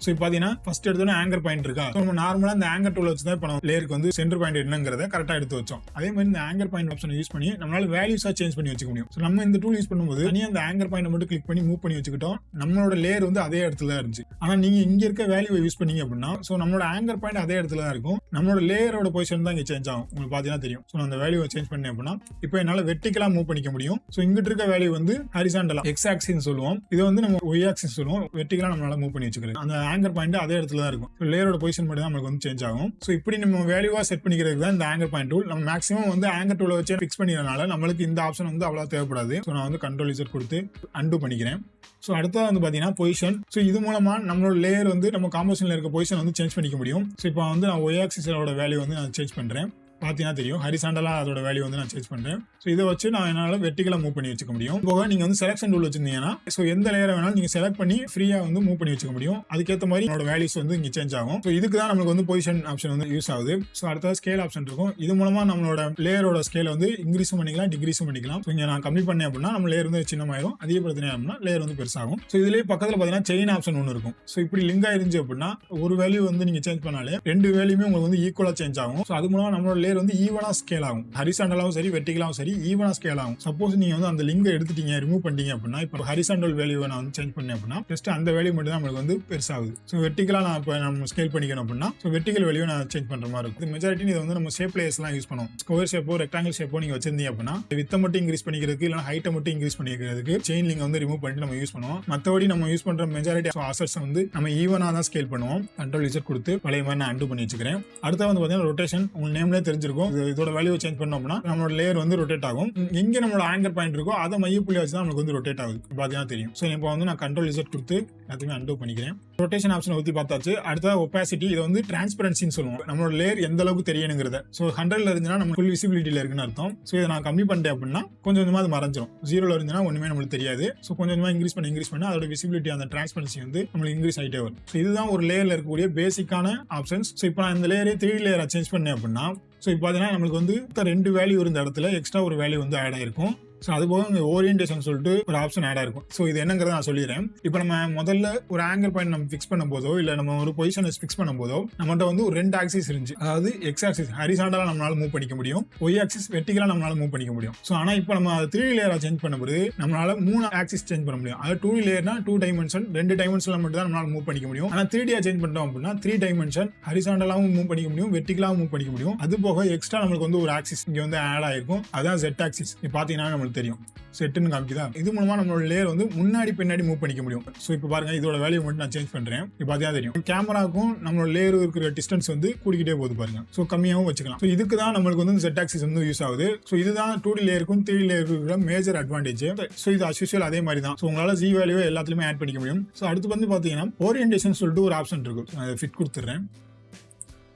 ஸோ இப்போ பார்த்தீங்கன்னா ஃபர்ஸ்ட் எடுத்தோன்னா ஆங்கர் பாயிண்ட் இருக்கா. நம்ம நார்மலாக இந்த ஆங்கர் டூல் வச்சு தான் இப்போ நம்ம லேயருக்கு வந்து சென்டர் பாயிண்ட் என்னங்கிறத கரெக்டாக எடுத்து வச்சோம். அதே மாதிரி இந்த ஆங்கர் பாயிண்ட் ஆப்ஷன் யூஸ் பண்ணி நம்மளால வேல்யூஸாக சேஞ்ச் பண்ணி வச்சுக்க முடியும். ஸோ நம்ம இந்த டூல் யூஸ் பண்ணும்போது தனியாக அந்த ஆங்கர் பாயிண்ட் மட்டும் கிளிக் பண்ணி மூவ் பண்ணி வச்சுக்கிட்டோம். நம்மளோட லேயர் வந்து அதே இடத்துல தான் இருந்துச்சு. ஆனால் நீங்க இங்க இருக்க வேல்யூவை யூஸ் பண்ணீங்க அப்படின்னா ஸோ நம்மளோட ஆங்கர் பாயிண்ட் அதே இடத்துல தான் இருக்கும். நம்மளோட லேயரோட பொசிஷன் தான் இங்கே சேஞ்ச் ஆகும். உங்களுக்கு பார்த்தீங்கன்னா தெரியும். ஸோ அந்த வேல்யூவை சேஞ்ச் பண்ணேன் அப்படின்னா இப்போ என்னால் வெர்டிகலா மூவ் பண்ணிக்க முடியும். ஸோ இங்கிட்டு இருக்க வேல்யூ வந்து ஹரிசாண்டலா எக்ஸ் ஆக்சிஸ் சொல்லுவோம். இது வந்து நம்ம ஒய் ஆக்சிஸ் சொல்லுவோம். வெர்டிகலா நம்மளால மூவ் பண்ணி வச்சுக்கிறது. அந்த ஆங்கர் பாயிண்ட் அதே தான் இருக்கும். லேயரோட பொசிஷன் மட்டும் தான் நமக்கு வந்து சேஞ்ச் ஆகும். சோ இப்படி நம்ம வேல்யூவா செட் பண்ணிக்கிறதுக்கு தான் இந்த ஆங்கர் பாயிண்ட் டூல். நம்ம மேக்ஸிமம் வந்து ஆங்கர் டூலை வச்சு ஃபிக்ஸ் பண்ணிக்கிறதுனால நம்மளுக்கு இந்த ஆப்ஷன் வந்து அவ்வளவு தேவைப்படாது. சோ நான் வந்து கண்ட்ரோல் இசட் கொடுத்து அன்டூ பண்ணிக்கிறேன். ஸோ அடுத்தது வந்து பார்த்தீங்கன்னா பொசிஷன். ஸோ இது மூலமா நம்மளோட லேயர் வந்து நம்ம காம்போசிஷன்ல இருக்க பொசிஷன் வந்து சேஞ்ச் பண்ணிக்க முடியும். ஸோ இப்போ வந்து நான் ஒய் ஆக்சிஸோட வேல்யூ வந்து நான் சேஞ்ச் பண்றேன். பார்த்தீங்கன்னா தெரியும் ஹரிசாண்டலா அதோட வேல்யூ வந்து நான் சேஞ்ச் பண்றேன். ஸோ இதை வச்சு நான் என்னால் வெர்டிகலா மூவ் பண்ணி வச்சுக்க முடியும். போக நீங்க வந்து செலக்ஷன் டூல் வச்சிருந்தீங்கன்னா ஸோ எந்த லேயரை வேணாலும் நீங்க செலக்ட் பண்ணி ஃப்ரீயா வந்து மூவ் பண்ணி வச்சுக்க முடியும். அதுக்கேற்ற மாதிரி என்னோட வேல்யூஸ் வந்து இங்க சேஞ்ச் ஆகும். ஸோ இதுக்கு தான் நமக்கு வந்து பொசிஷன் ஆப்ஷன் வந்து யூஸ் ஆகுது. ஸோ அடுத்தது ஸ்கேல் ஆப்ஷன் இருக்கும். இது மூலமா நம்மளோட லேயரோட ஸ்கேல வந்து இன்க்ரீஸும் பண்ணிக்கலாம் டிக்ரீஸும் பண்ணிக்கலாம். ஸோ இங்க நான் கம்மி பண்ணேன் அப்படின்னா நம்ம லேயர் வந்து சின்னமாயிரும். அதிகப்படுத்தினேன் அப்படின்னா லேயர் வந்து பெருசாகும். ஸோ இதுலேயே பக்கத்தில் பார்த்தீங்கன்னா செயின் ஆப்ஷன் ஒன்று இருக்கும். ஸோ இப்படி லிங்க் ஆயிருந்துச்சு அப்படின்னா ஒரு வேல்யூ வந்து நீங்க சேஞ்ச் பண்ணாலே 2 வேல்யூமே உங்களுக்கு வந்து ஈக்குவலா சேஞ்ச் ஆகும். ஸோ அது மூலமா நம்மளோட லேயர் வந்து ஈவனா ஸ்கேல் ஆகும். ஹரிசாண்டலாவும் சரி வெர்டிகலாவும் சரி ஈவனா ஸ்கேல் ஆகும். சப்போஸ் நீங்க வந்து அந்த லிங்கை எடுத்துட்டீங்க ரிமூவ் பண்ணிட்டீங்க அப்படின்னா இப்போ ஹரிசாண்டல் வேல்யூவை நான் வந்து சேஞ்ச் பண்ணேன் அப்படின்னா ஜஸ்ட் அந்த வேல்யூ மட்டும் தான் நம்மளுக்கு வந்து பெருசாகுது. ஸோ வெர்டிகலா நான் இப்போ நம்ம ஸ்கேல் பண்ணிக்கணும் அப்படின்னா ஸோ வெர்டிகல் வேல்யூ நான் சேஞ்ச் பண்ற மாதிரி இருக்கும். மெஜாரிட்டி இதை வந்து நம்ம ஷேப் லேயர்ஸ் எல்லாம் யூஸ் பண்ணுவோம். ஸ்கொயர் ஷேப்போ ரெக்டாங்கிள் ஷேப்போ நீங்க வச்சிருந்தீங்க அப்படின்னா வித்தை மட்டும் இன்க்ரீஸ் பண்ணிக்கிறதுக்கு இல்லைனா ஹைட்டை மட்டும் இன்க்ரீஸ் பண்ணிக்கிறதுக்கு செயின் லிங்க் வந்து ரிமூவ் பண்ணிட்டு நம்ம யூஸ் பண்ணுவோம். மற்றபடி நம்ம யூஸ் பண்ற மெஜாரிட்டி அசட்ஸ் வந்து நம்ம ஈவனா தான் ஸ்கேல் பண்ணுவோம். கண்ட்ரோல் இசட் கொடுத்து பழைய மாதிரி நான் அன்டூ பண்ணி வச்சுக்கிறேன். அடுத்து வந்து பார்த்தீங்கன்னா ரொட்டேஷன். உங்க நேம்லேயே தெரிஞ்சிருக்கும். இதோட வேல்யூ சேஞ்ச் பண்ணோம் அப்படின்னா நம்மளோட லேயர் வந்து ரொட்டேட் ஆகும். இங்க நம்மளோட ஆங்கர் பாயிண்ட் இருக்கோ அதை மையப்புள்ளி வச்சு தான் நமக்கு வந்து ரொட்டேட் ஆகுது. பார்த்தீங்கன்னா தெரியும். ஸோ இப்போ வந்து நான் கண்ட்ரோல் இசட் கொடுத்து எல்லாத்தையுமே அன்டூ பண்ணிக்கிறேன். ரொட்டேஷன் ஆப்ஷன் ஊற்றி பார்த்தாச்சு. அடுத்தது ஒப்பாசிட்டி. இது வந்து டிரான்ஸ்பரன்சின்னு சொல்லுவோம். நம்மளோட லேயர் எந்த அளவுக்கு தெரியணுங்கிறத. ஸோ 100ல இருந்துச்சுன்னா நம்ம ஃபுல் விசிபிலிட்டியில இருக்குன்னு அர்த்தம். ஸோ இதை நான் கம்மி பண்ணிட்டேன் அப்படின்னா கொஞ்சம் கொஞ்சமாக அது மறைஞ்சிரும். 0ல இருந்துச்சுன்னா ஒண்ணுமே நம்மளுக்கு தெரியாது. ஸோ கொஞ்சம் கொஞ்சமாக இன்க்ரீஸ் பண்ணி அதோட விசிபிலிட்டி அந்த டிரான்ஸ்பரன்சி வந்து நம்மளுக்கு இன்க்ரீஸ் ஆகிட்டே வரும். ஸோ இதுதான் ஒரு லேயர்ல இருக்கக்கூடிய பேசிக்கான ஆப்ஷன்ஸ். ஸோ இப்போ நான் இந்த லேயரே 3D லேயரை சேஞ்ச் பண்ணேன் அப்படின்னா ஸோ இப்போ பார்த்தீங்கன்னா நம்மளுக்கு வந்து 2 வேல்யூ இருந்த இடத்துல எக்ஸ்ட்ரா ஒரு வேல்யூ வந்து ஆட் ஆயிருக்கும். ஸோ அது போக இங்கே ஓரியன்டேஷன் சொல்லிட்டு ஒரு ஆப்ஷன் ஆட் ஆயிருக்கும். ஸோ இது என்னங்கிறத நான் சொல்லிடுறேன். இப்போ நம்ம முதல்ல ஒரு ஆங்கர் பாயிண்ட் நம்ம ஃபிக்ஸ் பண்ணும் போதோ இல்லை நம்ம ஒரு பொசிஷனை ஃபிக்ஸ் பண்ணும் போதோ நம்மகிட்ட வந்து ஒரு 2 ஆக்சிஸ் இருந்துச்சு. அதாவது எக்ஸ் ஆக்சிஸ் ஹரிசாண்டலா நம்மளால மூவ் பண்ணிக்க முடியும். ஒய் ஆக்சிஸ் வெர்டிகலா நம்மளால மூவ் பண்ணிக்க முடியும். ஸோ ஆனால் இப்போ நம்ம 3D லேயரா சேஞ்ச் பண்ணும்போது நம்மளால 3 ஆக்சிஸ் சேஞ்ச் பண்ண முடியும். அதாவது 2D லேயர்னா 2 டைமென்ஷன் 2 டைமென்ஷன்ல மட்டும் தான் நம்மளால மூவ் பண்ணிக்க முடியும். ஆனால் 3D சேஞ்ச் பண்ணிட்டோம் அப்படின்னா 3 டைமென்ஷன் ஹரிசாண்டலாவும் மூவ் பண்ணிக்க முடியும், வெர்டிகலாவும் மூவ் பண்ணிக்க முடியும். அது போக எக்ஸ்ட்ரா நம்மளுக்கு வந்து ஒரு ஆக்சிஸ் இங்க வந்து ஆட் ஆயிருக்கும். அதான் Z ஆக்சிஸ். இப்போ பாத்தீங்கன்னா நம்மளுக்கு தெரியும் செட்டுன்னு காமிக்குதா. இது மூலமா நம்மளோட லேயர் வந்து முன்னாடி பின்னாடி மூவ் பண்ணிக்க முடியும். ஸோ இப்போ பாருங்க இதோட வேல்யூ மட்டும் நான் சேஞ்ச் பண்றேன். இப்போ பார்த்தா தெரியும் கேமராக்கும் நம்மளோட லேயர் இருக்கிற டிஸ்டன்ஸ் வந்து கூடிக்கிட்டே போகுது பாருங்க. ஸோ கம்மியாகவும் வச்சுக்கலாம். ஸோ இதுக்கு தான் நம்மளுக்கு வந்து Z ஆக்சிஸ் வந்து யூஸ் ஆகுது. ஸோ இதுதான் 2D லேயருக்கும் 3D லேயருக்கும் மேஜர் அட்வான்டேஜ். ஸோ இது அஸ்யூஷுவல் அதே மாதிரி தான். ஸோ உங்களால Z வேல்யூ எல்லாத்துலயுமே ஆட் பண்ணிக்க முடியும். ஸோ அடுத்து வந்து பாத்தீங்கன்னா ஓரியன்டேஷன் சொல்லிட்டு ஒரு ஆப்ஷன் இருக்கு. அதை ஃபிட் கொடுத்துறேன்.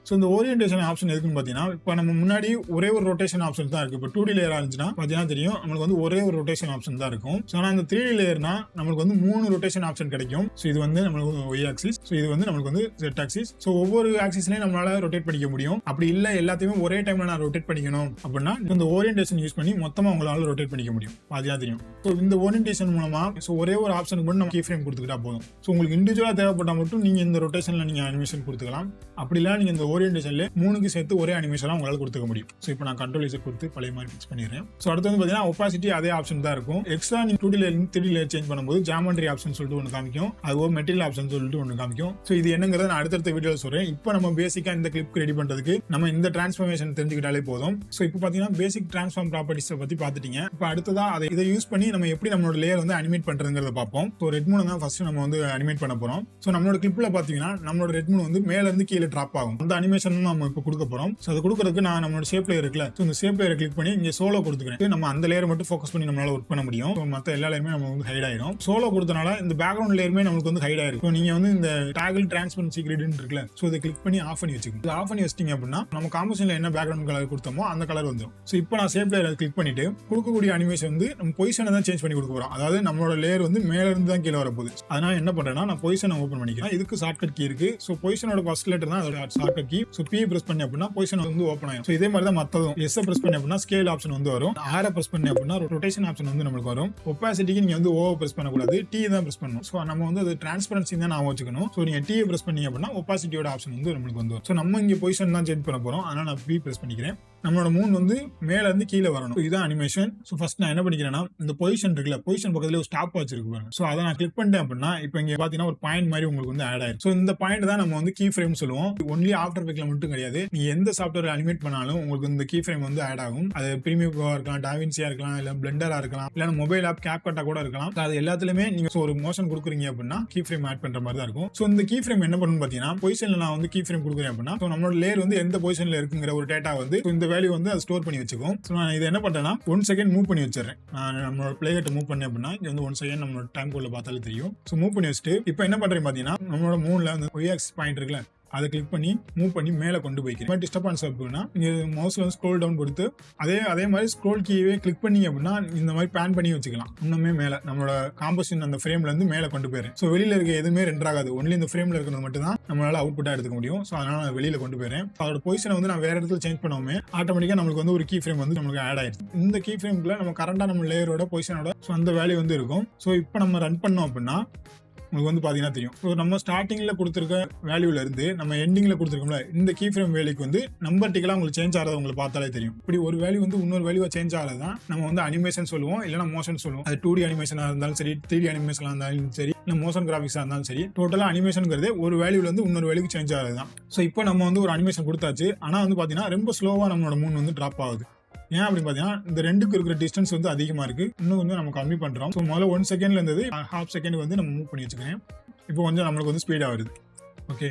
ஸோ இந்த ஓரியன்டேஷன் ஆப்ஷன் எதுக்குன்னு பார்த்தீங்கன்னா, இப்போ நம்ம முன்னாடி ஒரே ஒரு ரொட்டேஷன் ஆப்ஷன் தான் இருக்கு. இப்போ 2D லேயரா இருந்துச்சுன்னா பார்த்தீங்கன்னா தெரியும், நம்மளுக்கு வந்து ஒரே ஒரு ரொட்டேஷன் ஆப்ஷன் தான் இருக்கும். ஸோ ஆனால் இந்த 3D லேயர்னா நம்மளுக்கு வந்து 3 ரொட்டேஷன் ஆப்ஷன் கிடைக்கும். ஸோ இது வந்து நம்மளுக்கு ஒய் ஆக்சிஸ், ஸோ இது வந்து நம்மளுக்கு வந்து செட் ஆக்சிஸ். ஸோ ஒவ்வொரு ஆக்சிஸ்லயும் நம்மளால ரொட்டேட் பண்ணிக்க முடியும். அப்படி இல்லை எல்லாத்தையுமே ஒரே டைம்ல நான் ரொட்டேட் பண்ணிக்கணும் அப்படின்னா இந்த ஓரியன்டேஷன் யூஸ் பண்ணி மொத்தமா உங்களால ரொட்டேட் பண்ணிக்க முடியும். பார்த்தீங்கன்னா தெரியும். ஸோ இந்த ஓரியன்டேஷன் மூலமா ஒரே ஒரு ஆப்ஷனுக்கு மட்டும் நம்ம கீ ஃப்ரேம் கொடுத்துக்கிட்டா போதும். ஸோ உங்களுக்கு இண்டிவிஜுவலா தேவைப்பட்டா மட்டும் நீங்க இந்த ரொட்டேஷன்ல நீங்க அனிமேஷன் கொடுத்துக்கலாம். அப்படி இல்லை நீங்க இந்த ஓரியன்டேஷன்ல 3க்கு சேர்த்து ஒரே அனிமேஷனா உங்களால கொடுத்துக்க முடியும். ஸோ இப்போ நான் கண்ட்ரோல் இசை கொடுத்து பழைய மாதிரி ஃபிக்ஸ் பண்ணிடுறேன். ஸோ அடுத்து வந்து பார்த்தீங்கன்னா ஒப்பாசிட்டி அதே ஆப்ஷன் தான் இருக்கும். எக்ஸ்ட்ரா நீங்க 2D layer 3D layer change பண்ணும்போது ஜாமெட்ரி ஆப்ஷன் சொல்லிட்டு ஒன்று காமிக்கும், அதுவோ மெட்டீரியல் ஆப்ஷன் சொல்லிட்டு ஒன்று காமிக்கும். ஸோ இது என்னங்கிறத நான் அடுத்தடுத்த வீடியோவில் சொல்றேன். இப்போ நம்ம பேசிக்கா இந்த கிளிப் ரெடி பண்றதுக்கு நம்ம இந்த டிரான்ஸ்ஃபர்மேஷன் தெரிஞ்சுக்கிட்டாலே போதும். ஸோ இப்போ பார்த்தீங்கன்னா பேசிக் டிரான்ஸ்ஃபார்ம் ப்ராப்பர்ட்டிஸை பத்தி பார்த்துட்டீங்க. இப்போ அடுத்ததா இதை யூஸ் பண்ணி நம்ம எப்படி நம்மளோட லேயர் வந்து அனிமேட் பண்றதுங்கிறத பார்ப்போம். ஸோ ரெட் மூணு தான் ஃபர்ஸ்ட் நம்ம வந்து அனிமேட் பண்ண போறோம். ஸோ நம்மளோட கிளிப்ல பார்த்தீங்கன்னா நம்மளோட ரெட் மூணு வந்து மேல இருந்து கீழே டிராப் ஆகும். அந்த அனிமேஷன் நம்ம இப்போ கொடுக்க போறோம். ஸோ அதை கொடுக்கறதுக்கு நான் நம்மளோட ஷேப் லேயர் இருக்குல்ல, ஸோ இந்த ஷேப் லேயரை கிளிக் பண்ணி இங்கே சோலோ கொடுத்துக்கிறேன். நம்ம அந்த லேயர் மட்டும் ஃபோக்கஸ் பண்ணி நம்மளால ஒர்க் பண்ண முடியும். மற்ற எல்லா லேயருமே நம்ம வந்து ஹைட் ஆயிடும். சோலோ கொடுத்தனால இந்த பேக்ரவுண்ட் லேயருமே நமக்கு வந்து ஹைட் ஆயிரும். நீங்க வந்து இந்த டாகிள் டிரான்ஸ்பரன்சி கிரிட்னு இருக்குல்ல, ஸோ இதை கிளிக் பண்ணி ஆஃப் பண்ணி வச்சுக்கோங்க. ஆஃப் பண்ணி வச்சிட்டீங்க அப்படின்னா நம்ம காம்போசிஷன்ல என்ன பேக்ரவுண்ட் கலர் கொடுத்தோமோ அந்த கலர் வந்துடும். ஸோ இப்போ நான் ஷேப் லேயரை கிளிக் பண்ணிட்டு கொடுக்கக்கூடிய அனிமேஷன் வந்து நம்ம பொசிஷனை தான் சேஞ்ச் பண்ணி கொடுக்க போறோம். அதாவது நம்மளோட லேயர் வந்து மேல இருந்து தான் கீழே வரப்போகுது. அதனால என்ன பண்றேன்னா நான் பொசிஷனை ஓப்பன் பண்ணிக்கிறேன். இதுக்கு ஷார்ட்கட் கீ இருக்கு. ஸோ பொசிஷனோட ஃபர்ஸ்ட் லெட்டர் தான் அதோட shortcut key. So P press பண்ணி அப்படின்னா பொசிஷன் வந்து ஓப்பன் ஆகும். ஸோ இதே மாதிரி தான் மற்றதும். எஸ் பிரஸ் பண்ணி அப்படின்னா ஸ்கேல் ஆப்ஷன் வந்து வரும். ஆர் பிரஸ் பண்ணி அப்படின்னா ரொட்டேஷன் ஆப்ஷன் வந்து நம்மளுக்கு வரும். ஒப்பாசிட்டிக்கு நீங்க வந்து ஓ பிரஸ் பண்ணக்கூடாது, டி தான் பிரஸ் பண்ணணும். ஸோ நம்ம வந்து அது டிரான்ஸ்பரன்சி தான் நான் வச்சுக்கணும். ஸோ நீங்க டி பிரஸ் பண்ணீங்க அப்படின்னா ஒப்பாசிட்டியோட ஆப்ஷன் வந்து நம்மளுக்கு வந்து வரும். ஸோ நம்ம இங்கே பொசிஷன் தான் சேஞ்ச் பண்ண போறோம். அதனால நான் பி பிரஸ் பண்ணிக்கிறேன். நம்மளோட மூணு வந்து மேல இருந்து கீழே வரணும். இதுதான் அனிமேஷன். ஸோ ஃபர்ஸ்ட் நான் என்ன பண்ணிக்கிறேன்னா இந்த பொசிஷன் இருக்குல்ல, பொசிஷன் பக்கத்துல ஒரு ஸ்டாப் வாட்ச் இருக்கு பாருங்க. ஸோ அதை நான் கிளிக் பண்ணிட்டேன் அப்படின்னா இப்போ இங்க பாத்தீங்கன்னா ஒரு பாயிண்ட் மாதிரி உங்களுக்கு வந்து ஆட் ஆயிரும். ஸோ இந்த பாயிண்ட் தான் நம்ம வந்து கீ ஃப்ரேம் சொல்லுவோம். ஒன்லி ஆஃப்டர் எஃபெக்ட்ல மட்டும் கிடையாது, நீங்க எந்த சாஃப்ட்வேர் அனிமேட் பண்ணாலும் உங்களுக்கு இந்த கீ ஃப்ரேம் வந்து ஆட் ஆகும். அது பிரீமியர் ப்ரோவா இருக்கலாம், டாவின்சியா இருக்கலாம், இல்ல பிளெண்டரா இருக்கலாம், இல்ல மொபைல் ஆப் கேப்கட்டா கூட இருக்கலாம். அது எல்லாத்துலயுமே நீங்க ஒரு மோஷன் கொடுக்குறீங்க அப்படின்னா கீ ஃப்ரேம் ஆட் பண்ற மாதிரி தான் இருக்கும். ஸோ இந்த கீ ஃப்ரேம் என்ன பண்ணணும் பாத்தீங்கன்னா பொசிஷன்ல நான் வந்து கீ ஃப்ரேம் கொடுக்குறேன் அப்படின்னா நம்மளோட லேயர் வந்து எந்த பொசிஷன்ல இருக்குங்கிற ஒரு டேட்டா வந்து இந்த வேல்யூ வந்து அது ஸ்டோர் பண்ணி வச்சுக்கும். ஸோ நான் இதை என்ன பண்றேன்னா 1 செகண்ட் மூவ் பண்ணி வச்சிடறேன். நான் நம்மளோட பிளேயர்ட்ட மூவ் பண்ணேன் அப்படின்னா இங்க வந்து 1 செகண்ட் நம்மளோட டைம் கோட்ல பார்த்தாலே தெரியும். ஸோ மூவ் பண்ணி வச்சுட்டு இப்போ என்ன பண்றேன் பாத்தீங்கன்னா நம்மளோட மூணுல அந்த ஒய் ஆக்சிஸ் பாயிண்ட் இருக்குல்ல, அதை கிளிக் பண்ணி மூவ் பண்ணி மேலே கொண்டு போய்க்கிறேன். டிஸ்டர்பன்ஸ் அப்படின்னா நீங்க மவுஸ்ல வந்து ஸ்க்ரோல் டவுன் கொடுத்து அதே மாதிரி ஸ்க்ரோல் கீவே கிளிக் பண்ணி அப்படின்னா இந்த மாதிரி பேன் பண்ணி வச்சுக்கலாம். இன்னுமே மேலே நம்மளோட காம்போசிஷன் அந்த ஃப்ரேம்ல இருந்து மேலே கொண்டு போயிடுறேன். ஸோ வெளியில இருக்க எதுவுமே ரெண்டர் ஆகாது, ஒன்லி இந்த ஃப்ரேம்ல இருக்கிறது மட்டும் தான் நம்மளால அவுட்புட்டா எடுத்துக்க முடியும். ஸோ அதனால நான் வெளியில கொண்டு போயிடுறேன். அதோட பொசிஷனை வந்து நான் வேற இடத்துல சேஞ்ச் பண்ணாமே ஆட்டோமேட்டிக்கா நம்மளுக்கு வந்து ஒரு கீ ஃப்ரேம் வந்து நமக்கு ஆட் ஆயிடுச்சு. இந்த கீ ஃப்ரேம்ல நம்ம கரண்டா நம்ம லேயரோட பொசிஷனோட அந்த வேல்யூ வந்து இருக்கும். ஸோ இப்போ நம்ம ரன் பண்ணோம் அப்படின்னா உங்களுக்கு வந்து பாத்தீங்கன்னா தெரியும். ஸோ நம்ம ஸ்டார்டிங்ல கொடுத்துருக்க வேல்யூல இருந்து நம்ம எண்டிங்ல கொடுத்துருக்கோம்ல இந்த கீ ஃப்ரேம் வேல்யூக்கு வந்து நம்பர்டிக்கலா உங்களுக்கு சேஞ்ச் ஆகிறது உங்களுக்கு பார்த்தாலே தெரியும். இப்படி ஒரு வேல்யூ வந்து இன்னொரு வேல்யூவா சேஞ்ச் ஆகிறதான் நம்ம வந்து அனிமேஷன் சொல்லுவோம், இல்லைன்னா மோஷன் சொல்லுவோம். அது 2D அனிமேஷனா இருந்தாலும் சரி, 3D அனிமேஷனா இருந்தாலும் சரி, இல்லை மோஷன் கிராஃபிக்ஸா இருந்தாலும் சரி, டோட்டலா அனிமேஷன்ங்கிறது ஒரு வேல்யூல இருந்து இன்னொரு வேல்யூக்கு சேஞ்ச் ஆகிறது தான். ஸோ இப்போ நம்ம வந்து ஒரு அனிமேஷன் கொடுத்தாச்சு, ஆனா வந்து பாத்தீங்கன்னா ரொம்ப ஸ்லோவா நம்மளோட மூணு வந்து டிராப் ஆகுது. ஏன் அப்படின்னு பாத்தீங்கன்னா இந்த ரெண்டுக்கு இருக்கிற டிஸ்டன்ஸ் வந்து அதிகமா இருக்கு. இன்னும் வந்து நம்ம கம்மி பண்றோம். ஸோ முதல்ல 1 செகண்ட்ல இருந்தது ½ செகண்ட் வந்து நம்ம மூவ் பண்ணி வச்சுக்கிறேன். இப்போ கொஞ்சம் நம்மளுக்கு வந்து ஸ்பீடா வருது. ஓகே,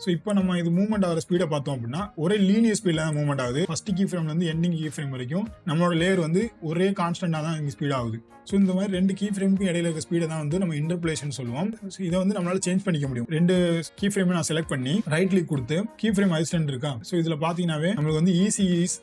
ஸோ இப்போ நம்ம இது மூவ்மெண்ட் ஆகிற ஸ்பீடை பார்த்தோம் அப்படின்னா ஒரே லீனியர் ஸ்பீடில் தான் மூவ்மெண்ட் ஆகுது. ஃபர்ஸ்ட் கீ ஃப்ரேம்ல இருந்து எண்டிங் கீ ஃப்ரேம் வரைக்கும் நம்மளோட லேயர் வந்து ஒரே கான்ஸ்டன்டா தான் இங்கே ஸ்பீட் ஆகுது. ஸோ இந்த மாதிரி ரெண்டு கீ ஃப்ரேமுக்கும் இடையில இருக்க ஸ்பீடை தான் வந்து நம்ம இன்டர்போலேஷன் சொல்லுவோம். இதை வந்து நம்மளால சேஞ்ச் பண்ணிக்க முடியும். ரெண்டு கீ ஃப்ரேம் நான் செலக்ட் பண்ணி ரைட் கிளிக் கொடுத்து கீ ஃப்ரேம் அசிஸ்டன்ட் இருக்கா, ஸோ இதில் பார்த்தீங்கன்னாவே நம்மளுக்கு வந்து easy is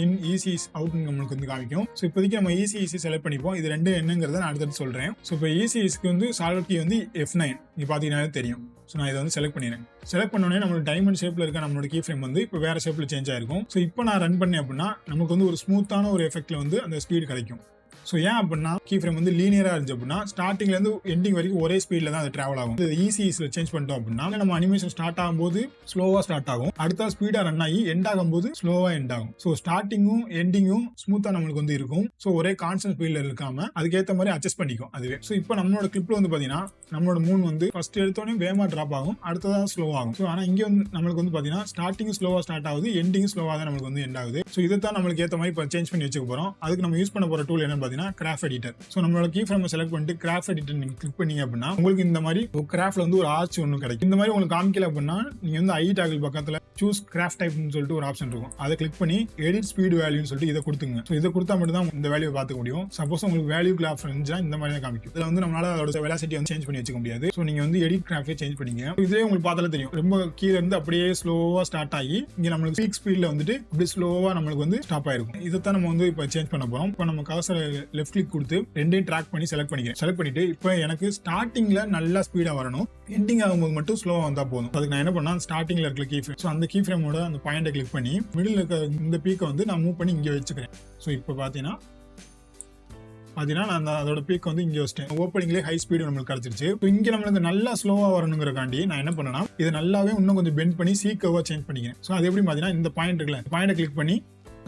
in easy is out நம்மளுக்கு வந்து காமிக்கும். ஸோ இப்போதைக்கு நம்ம ஈஸி செலக்ட் பண்ணிப்போம். இது ரெண்டு என்னங்கிறத நான் அடுத்தடுத்து சொல்றேன். ஸோ இப்போ ஈஸிக்கு வந்து ஷார்ட்கட் கீ வந்து F9 நீ பார்த்தீங்கன்னாவே தெரியும். ஸோ நான் இதை வந்து செலக்ட் பண்ணிடுறேன். செலக்ட் பண்ணோடனே நம்மளோட டைமண்ட் ஷேப்ல இருக்க நம்மளோட கீ ஃப்ரேம் வந்து இப்போ வேற ஷேப்ல சேஞ்ச் ஆயிருக்கும். ஸோ இப்போ நான் ரன் பண்ணேன் அப்படின்னா நமக்கு வந்து ஒரு ஸ்மூத்தான ஒரு எஃபெக்ட்ல வந்து அந்த ஸ்பீடு கிடைக்கும். ஸோ ஏன் அப்படின்னா கீ ஃப்ரேம் வந்து லீனியரா இருந்துச்சு அப்படின்னா ஸ்டார்டிங்ல இருந்து எண்டிங் வரைக்கும் ஒரே ஸ்பீட்ல தான் அது டிராவல் ஆகும். ஈஸில சேஞ்ச் பண்ணிட்டோம் அப்படின்னா நம்ம அனிமேஷன் ஸ்டார்ட் ஆகும்போது ஸ்லோவா ஸ்டார்ட் ஆகும், அடுத்த ஸ்பீடா ரன் ஆகி எண்ட் ஆகும்போது ஸ்லோவா எண்ட் ஆகும். ஸோ ஸ்டார்டிங்கும் எண்டிங்கும் ஸ்மூத்தா நம்மளுக்கு வந்து இருக்கும். ஸோ ஒரே கான்ஸ்டன்ட் ஸ்பீட்ல இருக்காம அதுக்கேற்ற மாதிரி அட்ஜஸ்ட் பண்ணிக்கும் அதுவே. ஸோ இப்போ நம்மளோட கிளிப்ல வந்து பாத்தீங்கன்னா நம்மளோட மூணு வந்து ஃபர்ஸ்ட் எடுத்தோடனே வேகமா டிராப் ஆகும், அடுத்ததான் ஸ்லோ ஆகும். ஸோ ஆனா இங்க வந்து நம்மளுக்கு வந்து பாத்தீங்கன்னா ஸ்டார்டிங் ஸ்லோவா ஸ்டார்ட் ஆகுது, எண்டிங் ஸ்லோவா தான் நம்மளுக்கு வந்து எண்ட் ஆகுது. ஸோ இதை தான் நம்மளுக்கு ஏற்ற மாதிரி இப்போ சேஞ்ச் பண்ணி வச்சுக்க போறோம். அதுக்கு நம்ம யூஸ் பண்ண போற டூல் என்ன பாத்தீங்கன்னா கிராஃப்ட் எடிட்டர். ஸோ நம்மளோட கீ ஃப்ரேம் செலக்ட் பண்ணிட்டு கிராஃப்ட் எடிட்டர் நீங்க கிளிக் பண்ணீங்க அப்படின்னா உங்களுக்கு இந்த மாதிரி கிராஃப்ட்ல வந்து ஒரு ஆர்ச் ஒன்று கிடைக்கும். இந்த மாதிரி உங்களுக்கு காமிக்கல அப்படின்னா நீங்க வந்து ஐ டாகிள் பக்கத்துல சூஸ் கிராஃப்ட் டைப்னு சொல்லிட்டு ஒரு ஆப்ஷன் இருக்கும். அதை கிளிக் பண்ணி எடிட் ஸ்பீட் வேல்யூன்னு சொல்லிட்டு இதை கொடுத்துங்க. ஸோ இதை கொடுத்தா மட்டும் தான் இந்த வேல்யூ பார்த்துக்க முடியும். சப்போஸ் உங்களுக்கு வேல்யூ கிராஃப்ட் இருந்துச்சா இந்த மாதிரி தான் காமிக்கும். இதில் வந்து நம்மளால அதோட வெலாசிட்டி வந்து சேஞ்ச் பண்ணி வச்சுக்க முடியாது. ஸோ நீங்க வந்து எடிட் கிராஃப்டே சேஞ்ச் பண்ணிங்க. இதே உங்களுக்கு பார்த்தாலே தெரியும், ரொம்ப கீழே இருந்து அப்படியே ஸ்லோவா ஸ்டார்ட் ஆகி இங்க நம்மளுக்கு பீக் ஸ்பீட்ல வந்துட்டு இப்படி ஸ்லோவா நம்மளுக்கு வந்து ஸ்டாப் ஆயிருக்கும். இதைத்தான் நம்ம வந்து இப்போ சேஞ்ச் பண்ண போறோம். இப்போ நம்ம கர்சர் லெஃப்ட் கிளிக் கொடுத்து ரெண்டையும் ட்ராக் பண்ணி செலக்ட் பண்ணிட்டு இப்போ எனக்கு ஸ்டார்டிங்ல நல்லா ஸ்பீடா வரணும், எண்டிங் ஆகும்போது மட்டும் ஸ்லோவா வந்தா போதும். அதுக்கு நான் என்ன பண்ணா ஸ்டார்டிங்ல இருக்க கீ ஃப்ரேம், ஸோ அந்த கீ ஃப்ரேமோட அந்த பாயிண்டை கிளிக் பண்ணி மிடில் இருக்க இந்த பீக்கை வந்து நான் மூவ் பண்ணி இங்க வச்சுக்கிறேன். ஸோ இப்போ பாத்தீங்கன்னா நான் அதோட பீக் வந்து இங்க வச்சிட்டேன். ஓப்பனிங்லேயே ஹை ஸ்பீடு நம்மளுக்கு கிடைச்சிருச்சு. இங்க நம்மளுக்கு நல்லா ஸ்லோவா வரணுங்கிறக்காண்டி நான் என்ன பண்ணேன்னா இதை நல்லாவே இன்னும் கொஞ்சம் பெண்ட் பண்ணி சீக்கவா சேஞ்ச் பண்ணிக்கிறேன். ஸோ அது எப்படி பாத்தீங்கன்னா இந்த பாயிண்ட் இருக்குல்ல, பாயிண்டை கிளிக் பண்ணி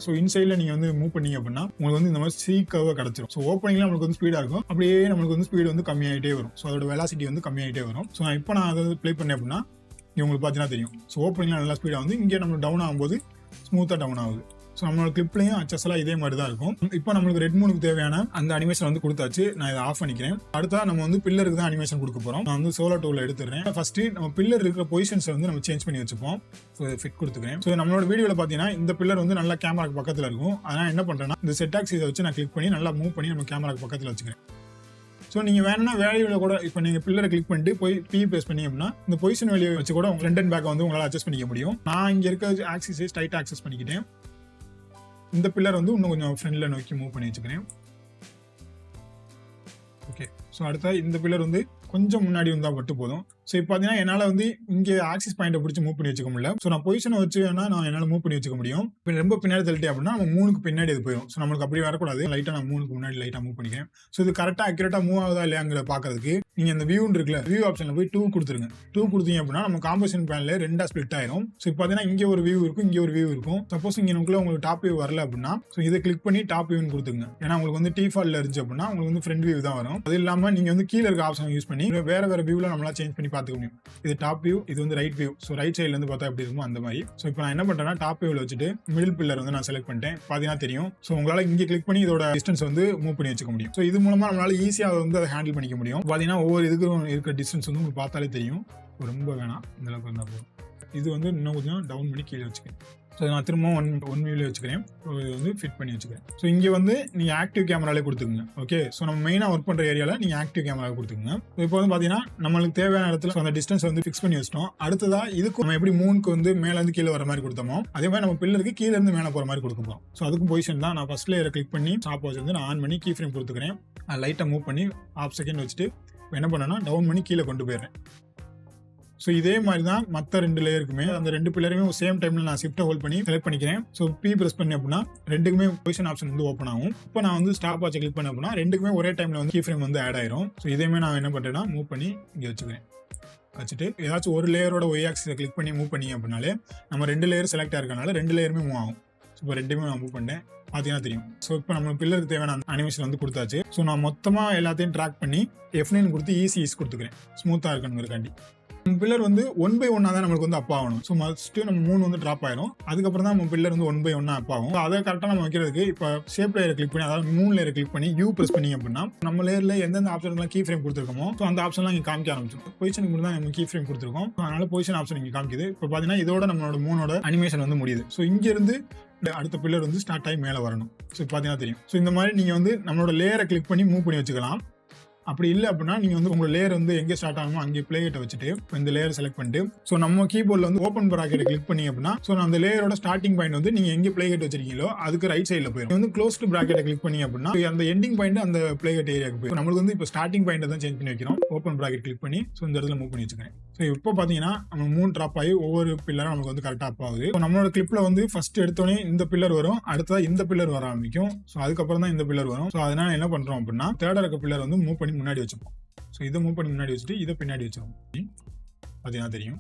ஸோ இன்சைட்ல நீங்க வந்து மூவ் பண்ணீங்க அப்படின்னா உங்களுக்கு வந்து இந்த மாதிரி சீக்காக கிடைச்சிரும். ஸோ ஓப்பனிங்ல நம்மளுக்கு வந்து ஸ்பீடா இருக்கும், அப்படியே நம்மளுக்கு வந்து ஸ்பீடு வந்து கம்மியாயிட்டே வரும். ஸோ அதோட வெலாசிட்டி வந்து கம்மியாயிட்டே வரும். ஸோ இப்போ நான் அதை ப்ளே பண்ணேன் அப்படின்னா உங்களுக்கு பார்த்தீங்கன்னா தெரியும். ஸோ ஓப்பனிங்ல நல்லா ஸ்பீடா வந்து இங்கே நம்ம டவுன் ஆகும்போது ஸ்மூத்தா டவுன் ஆகுது. ஸோ நம்மளோட கிளிப்லையும் அச்சஸ்லாம் இதே மாதிரி தான் இருக்கும். இப்போ நம்மளுக்கு ரெட் மூனுக்கு தேவையான அந்த அனிமேஷன் வந்து கொடுத்தாச்சு. நான் இதை ஆஃப் பண்ணிக்கிறேன். அடுத்தா நம்ம வந்து பில்லருக்கு தான் அனிமேஷன் கொடுக்க போறோம். நான் வந்து சோலோ டூல எடுத்துறேன். ஃபர்ஸ்ட் நம்ம பில்லர் இருக்கிற பொசிஷன்ஸ் வந்து நம்ம சேஞ்ச் பண்ணி வச்சுப்போம். ஸோ ஃபிட் கொடுத்துக்கிறேன். ஸோ நம்மளோட வீடியோவில் பார்த்தீங்கன்னா இந்த பில்லர் வந்து நல்லா கேமராக்கு பக்கத்தில் இருக்கும். அதனால் என்ன பண்றேன்னா இந்த செட்டாக்ஸ் இதை வச்சு நான் கிளிக் பண்ணி நல்லா மூவ் பண்ணி நம்ம கேமராக்கு பக்கத்தில் வச்சுக்கிறேன். ஸோ நீங்கள் வேணும்னா வேல்யூவில் கூட இப்போ நீங்கள் பில்லரை கிளிக் பண்ணிட்டு போய் பி பேஸ் பண்ணி அப்படின்னா இந்த பொசிஷன் வேல்யூ வச்சு கூட ஃப்ரண்ட் அண்ட் பேக் வந்து உங்களால் அட்ஜஸ்ட் பண்ணிக்க முடியும். நான் இங்கே இருக்க ஆக்சிஸை ஸ்ட்ரைட்டாக ஆக்சஸ் பண்ணிக்கிட்டேன். இந்த பில்லர் வந்து இன்னும் கொஞ்சம் ஃப்ரண்ட்ல நோக்கி மூவ் பண்ணி வச்சுக்கிறேன். ஓகே, ஸோ அடுத்தா இந்த பில்லர் வந்து கொஞ்சம் முன்னாடி வந்தால் மட்டும் போதும். ஸோ இப்போ பார்த்தீங்கன்னா என்னால் வந்து இங்கே ஆக்சிஸ் பாயிண்டை பிடிச்சி மூவ் பண்ணி வச்சுக்க முடியல. ஸோ நான் பொசிஷனை வச்சு வேணா நான் என்னால் மூவ் பண்ணி வச்சுக்க முடியும். இப்போ ரொம்ப பின்னாடி தள்ளிட்டேன் அப்படின்னா நம்ம 3க்கு பின்னாடி அது போயிடும். ஸோ நம்மளுக்கு அப்படி வரக்கூடாது. லைட்டாக நான் 3க்கு முன்னாடி லைட்டாக மூவ் பண்ணிக்கிறேன். ஸோ இது கரெக்டாக அக்யூரேட்டாக மூவ் ஆகுதா இல்லையாங்கிற பார்க்கறதுக்கு நீங்கள் இந்த வியூன்னு இருக்குல்ல, வியூ ஆப்ஷனில் போய் 2 கொடுத்துருங்க. 2 கொடுத்தீங்க அப்படின்னா நம்ம காம்போசிஷன் பேனில் 2 ஸ்பிளிட் ஆயிரும். ஸோ இப்போ பார்த்தீங்கன்னா இங்கே ஒரு வியூ இருக்கும், இங்கே ஒரு வியூ இருக்கும். சப்போஸ் இங்கே உங்களுக்கு டாப் வியூ வரல அப்படின்னா ஸோ இதை கிளிக் பண்ணி டாப் வியூன்னு கொடுத்துங்க. ஏன்னா உங்களுக்கு வந்து டிஃபால்ட்ல இருந்துச்சு அப்படின்னா உங்களுக்கு வந்து ஃப்ரண்ட் வியூ தான் வரும். அது இல்லாமல் நீங்கள் வந்து கீழே இருக்க ஆப்ஷன் யூஸ் பண்ணி வேற வியூ நம்மளா சேஞ்ச் பண்ணி பார்த்துக்க முடியும். இது டாப் வியூ, இது வந்து ரைட் வியூ. ஸோ ரைட் சைட்ல இருந்து பார்த்தா எப்படி இருக்கும் அந்த மாதிரி. ஸோ இப்போ நான் என்ன பண்றேன்னா டாப் வியூல வச்சுட்டு மிடில் பில்லர் வந்து நான் செலக்ட் பண்ணிட்டேன். பார்த்தீங்கன்னா தெரியும். ஸோ உங்களால இங்கே கிளிக் பண்ணி இதோட டிஸ்டன்ஸ் வந்து மூவ் பண்ணி வச்சுக்க முடியும். ஸோ இது மூலமா நம்மளால ஈஸியாக வந்து அதை ஹேண்டில் பண்ணிக்க முடியும். பார்த்தீங்கன்னா ஒவ்வொரு இதுக்கும் இருக்கிற டிஸ்டன்ஸ் வந்து உங்களுக்கு பார்த்தாலே தெரியும். ரொம்ப வேணாம், இந்த அளவுக்கு இருந்தால் போதும். இது வந்து இன்னும் கொஞ்சம் டவுன் பண்ணி கீழே வச்சுக்கேன். ஸோ நான் திரும்ப ஒன் வியூல வச்சுக்கிறேன். இது வந்து ஃபிட் பண்ணி வச்சுக்கிறேன். ஸோ இங்கே வந்து நீங்கள் ஆக்டிவ் கேமராலே கொடுத்துக்குங்க. ஓகே, ஸோ நம்ம மெயினாக ஒர்க் பண்ணுற ஏரியாவில் நீங்கள் ஆக்டிவ் கேமரா கொடுத்துக்குங்க. இப்போ வந்து பார்த்தீங்கன்னா நம்மளுக்கு தேவையான இடத்துல அந்த டிஸ்டன்ஸ் வந்து ஃபிக்ஸ் பண்ணி வச்சிட்டோம். அடுத்ததா இதுக்கும் நம்ம எப்படி 3க்கு வந்து மேலேருந்து கீழே வர மாதிரி கொடுத்தோமோ அதே மாதிரி நம்ம பில்லருக்கு கீழே இருந்து மேலே போகிற மாதிரி கொடுக்க போகிறோம். ஸோ அதுக்கும் பொசிஷன் தான் நான் ஃபர்ஸ்ட் லேயரை கிளிக் பண்ணி ஸ்டாப் வாட்ச் வந்து நான் ஆன் பண்ணி கீ ஃப்ரேம் கொடுத்துக்கிறேன். லைட்டாக மூவ் பண்ணி ½ செகண்ட் வச்சுட்டு என்ன பண்ணேன்னா டவுன் பண்ணி கீழே கொண்டு போயிடுறேன். ஸோ இதே மாதிரி தான் மற்ற 2 லேயருக்குமே அந்த 2 பில்லருமே சேம் டைம்ல நான் ஷிஃப்ட்டை ஹோல்ட் பண்ணி செலக்ட் பண்ணிக்கிறேன். ஸோ பி பிரஸ் பண்ணி அப்படின்னா ரெண்டுக்குமே பொசிஷன் ஆப்ஷன் வந்து ஓப்பன் ஆகும். இப்போ நான் வந்து ஸ்டாப் வாட்சை கிளிக் பண்ண அப்படின்னா ரெண்டுக்குமே ஒரே டைம்ல வந்து கீ ஃப்ரேம் வந்து ஆட் ஆயிரும். ஸோ இதேமே நான் என்ன பண்றேன்னா மூவ் பண்ணி இங்கே வச்சுக்கிறேன். வச்சுட்டு ஏதாச்சும் ஒரு லேயரோட ஒய் ஆக்சிஸை கிளிக் பண்ணி மூவ் பண்ணி அப்படின்னாலே நம்ம 2 லேயர் செலக்ட் ஆயிருக்கனால 2 லேயருமே மூவ் ஆகும். ஸோ இப்போ ரெண்டுமே நான் மூவ் பண்ணேன், பார்த்தீங்கன்னா தெரியும். ஸோ இப்போ நம்ம பில்லருக்கு தேவையான அனிமேஷன் வந்து கொடுத்தாச்சு. ஸோ நான் மொத்தமாக எல்லாத்தையும் ட்ராக் பண்ணி F9 கொடுத்து ஈஸி கொடுத்துக்கிறேன், ஸ்மூத்தாக இருக்கணுங்கிறக்காண்டி. பில்லர் வந்து 1 by 1 தான் நம்மளுக்கு வந்து அப் ஆகணும். ஸோ ஃபர்ஸ்ட் நம்ம 3 வந்து ட்ராப் ஆயிரும். அதுக்கப்புறம் தான் நம்ம பில்லர் வந்து 1 by 1 அப் ஆகும். அதை கரெக்டாக நம்ம வைக்கிறதுக்கு இப்போ ஷேப் லேயரை கிளிக் பண்ணி அதாவது 3 லேயரை கிளிக் பண்ணி யூ பிரஸ் பண்ணி அப்படின்னா நம்ம லேயர்ல எந்தெந்த ஆப்ஷன்லாம் கீ ஃப்ரேம் கொடுத்துருக்கோமோ ஸோ அந்த ஆப்ஷன்லாம் இங்கே காமிக்க ஆரம்பிச்சிடும். பொசிஷனுக்கு மட்டும் தான் நம்ம கீ ஃப்ரேம் கொடுத்துருக்கோம். அதனால பொசிஷன் ஆப்ஷன் இங்கே காமிக்குது. இப்போ பார்த்தீங்கன்னா இதோட நம்மளோட 3ஓட அனிமேஷன் வந்து முடியுது. ஸோ இங்க இருந்து அடுத்த பில்லர் வந்து ஸ்டார்ட் ஆகி மேலே வரணும். ஸோ பார்த்தீங்கன்னா தெரியும். ஸோ இந்த மாதிரி நீங்கள் வந்து நம்மளோட லேயரை கிளிக் பண்ணி மூவ் பண்ணி வச்சுக்கலாம். அப்படி இல்லை அப்படின்னா நீங்க வந்து உங்க லேயர் வந்து எங்கே ஸ்டார்ட் ஆகணுமோ அங்கே பிளே கிட்ட வச்சுட்டு இந்த லேயர் செலக்ட் பண்ணிட்டு ஸோ நம்ம கீபோர்டில் வந்து ஓப்பன் ப்ராக்கெட்டை கிளிக் பண்ணி அப்படின்னா ஸோ அந்த லேயரோட ஸ்டார்டிங் பாயிண்ட் வந்து நீங்க எங்கே பிளே கிட்ட வச்சிருக்கீங்களோ அதுக்கு ரைட் சைடில் போயிடும். வந்து க்ளோஸ்டு ப்ராக்கெட்டை கிளிக் பண்ணி அப்படின்னா அந்த எண்டிங் பாயிண்ட் அந்த பிளே கிட்ட ஏரியாவுக்கு போயிடும். நம்மளுக்கு வந்து இப்போ ஸ்டார்டிங் பாயிண்ட் தான் சேஞ்ச் பண்ணி வைக்கிறோம். ஓப்பன் ப்ராக்கெட் கிளிக் பண்ணி ஸோ இந்த இடத்துல மூவ் பண்ணி வச்சுக்கிறேன். ஸோ இப்போ பார்த்தீங்கன்னா நம்ம 3 ட்ராப் ஆகி ஒவ்வொரு பில்லரும் நமக்கு வந்து கரெக்டாக அப் ஆகுது. நம்மளோட கிளிப்ல வந்து ஃபர்ஸ்ட் எடுத்தோடனே இந்த பில்லர் வரும், அடுத்ததா இந்த பில்லர் வர ஆரம்பிக்கும். ஸோ அதுக்கப்புறம் தான் இந்த பில்லர் வரும். ஸோ அதனால என்ன பண்றோம் அப்படின்னா தேர்டா இருக்க பில்லர் வந்து மூவ் பண்ணி முன்னாடி வச்சுப்போம். ஸோ இதை மூவ் பண்ணி முன்னாடி வச்சுட்டு இதை பின்னாடி வச்சிருவோம். பார்த்தீங்கன்னா தெரியும்.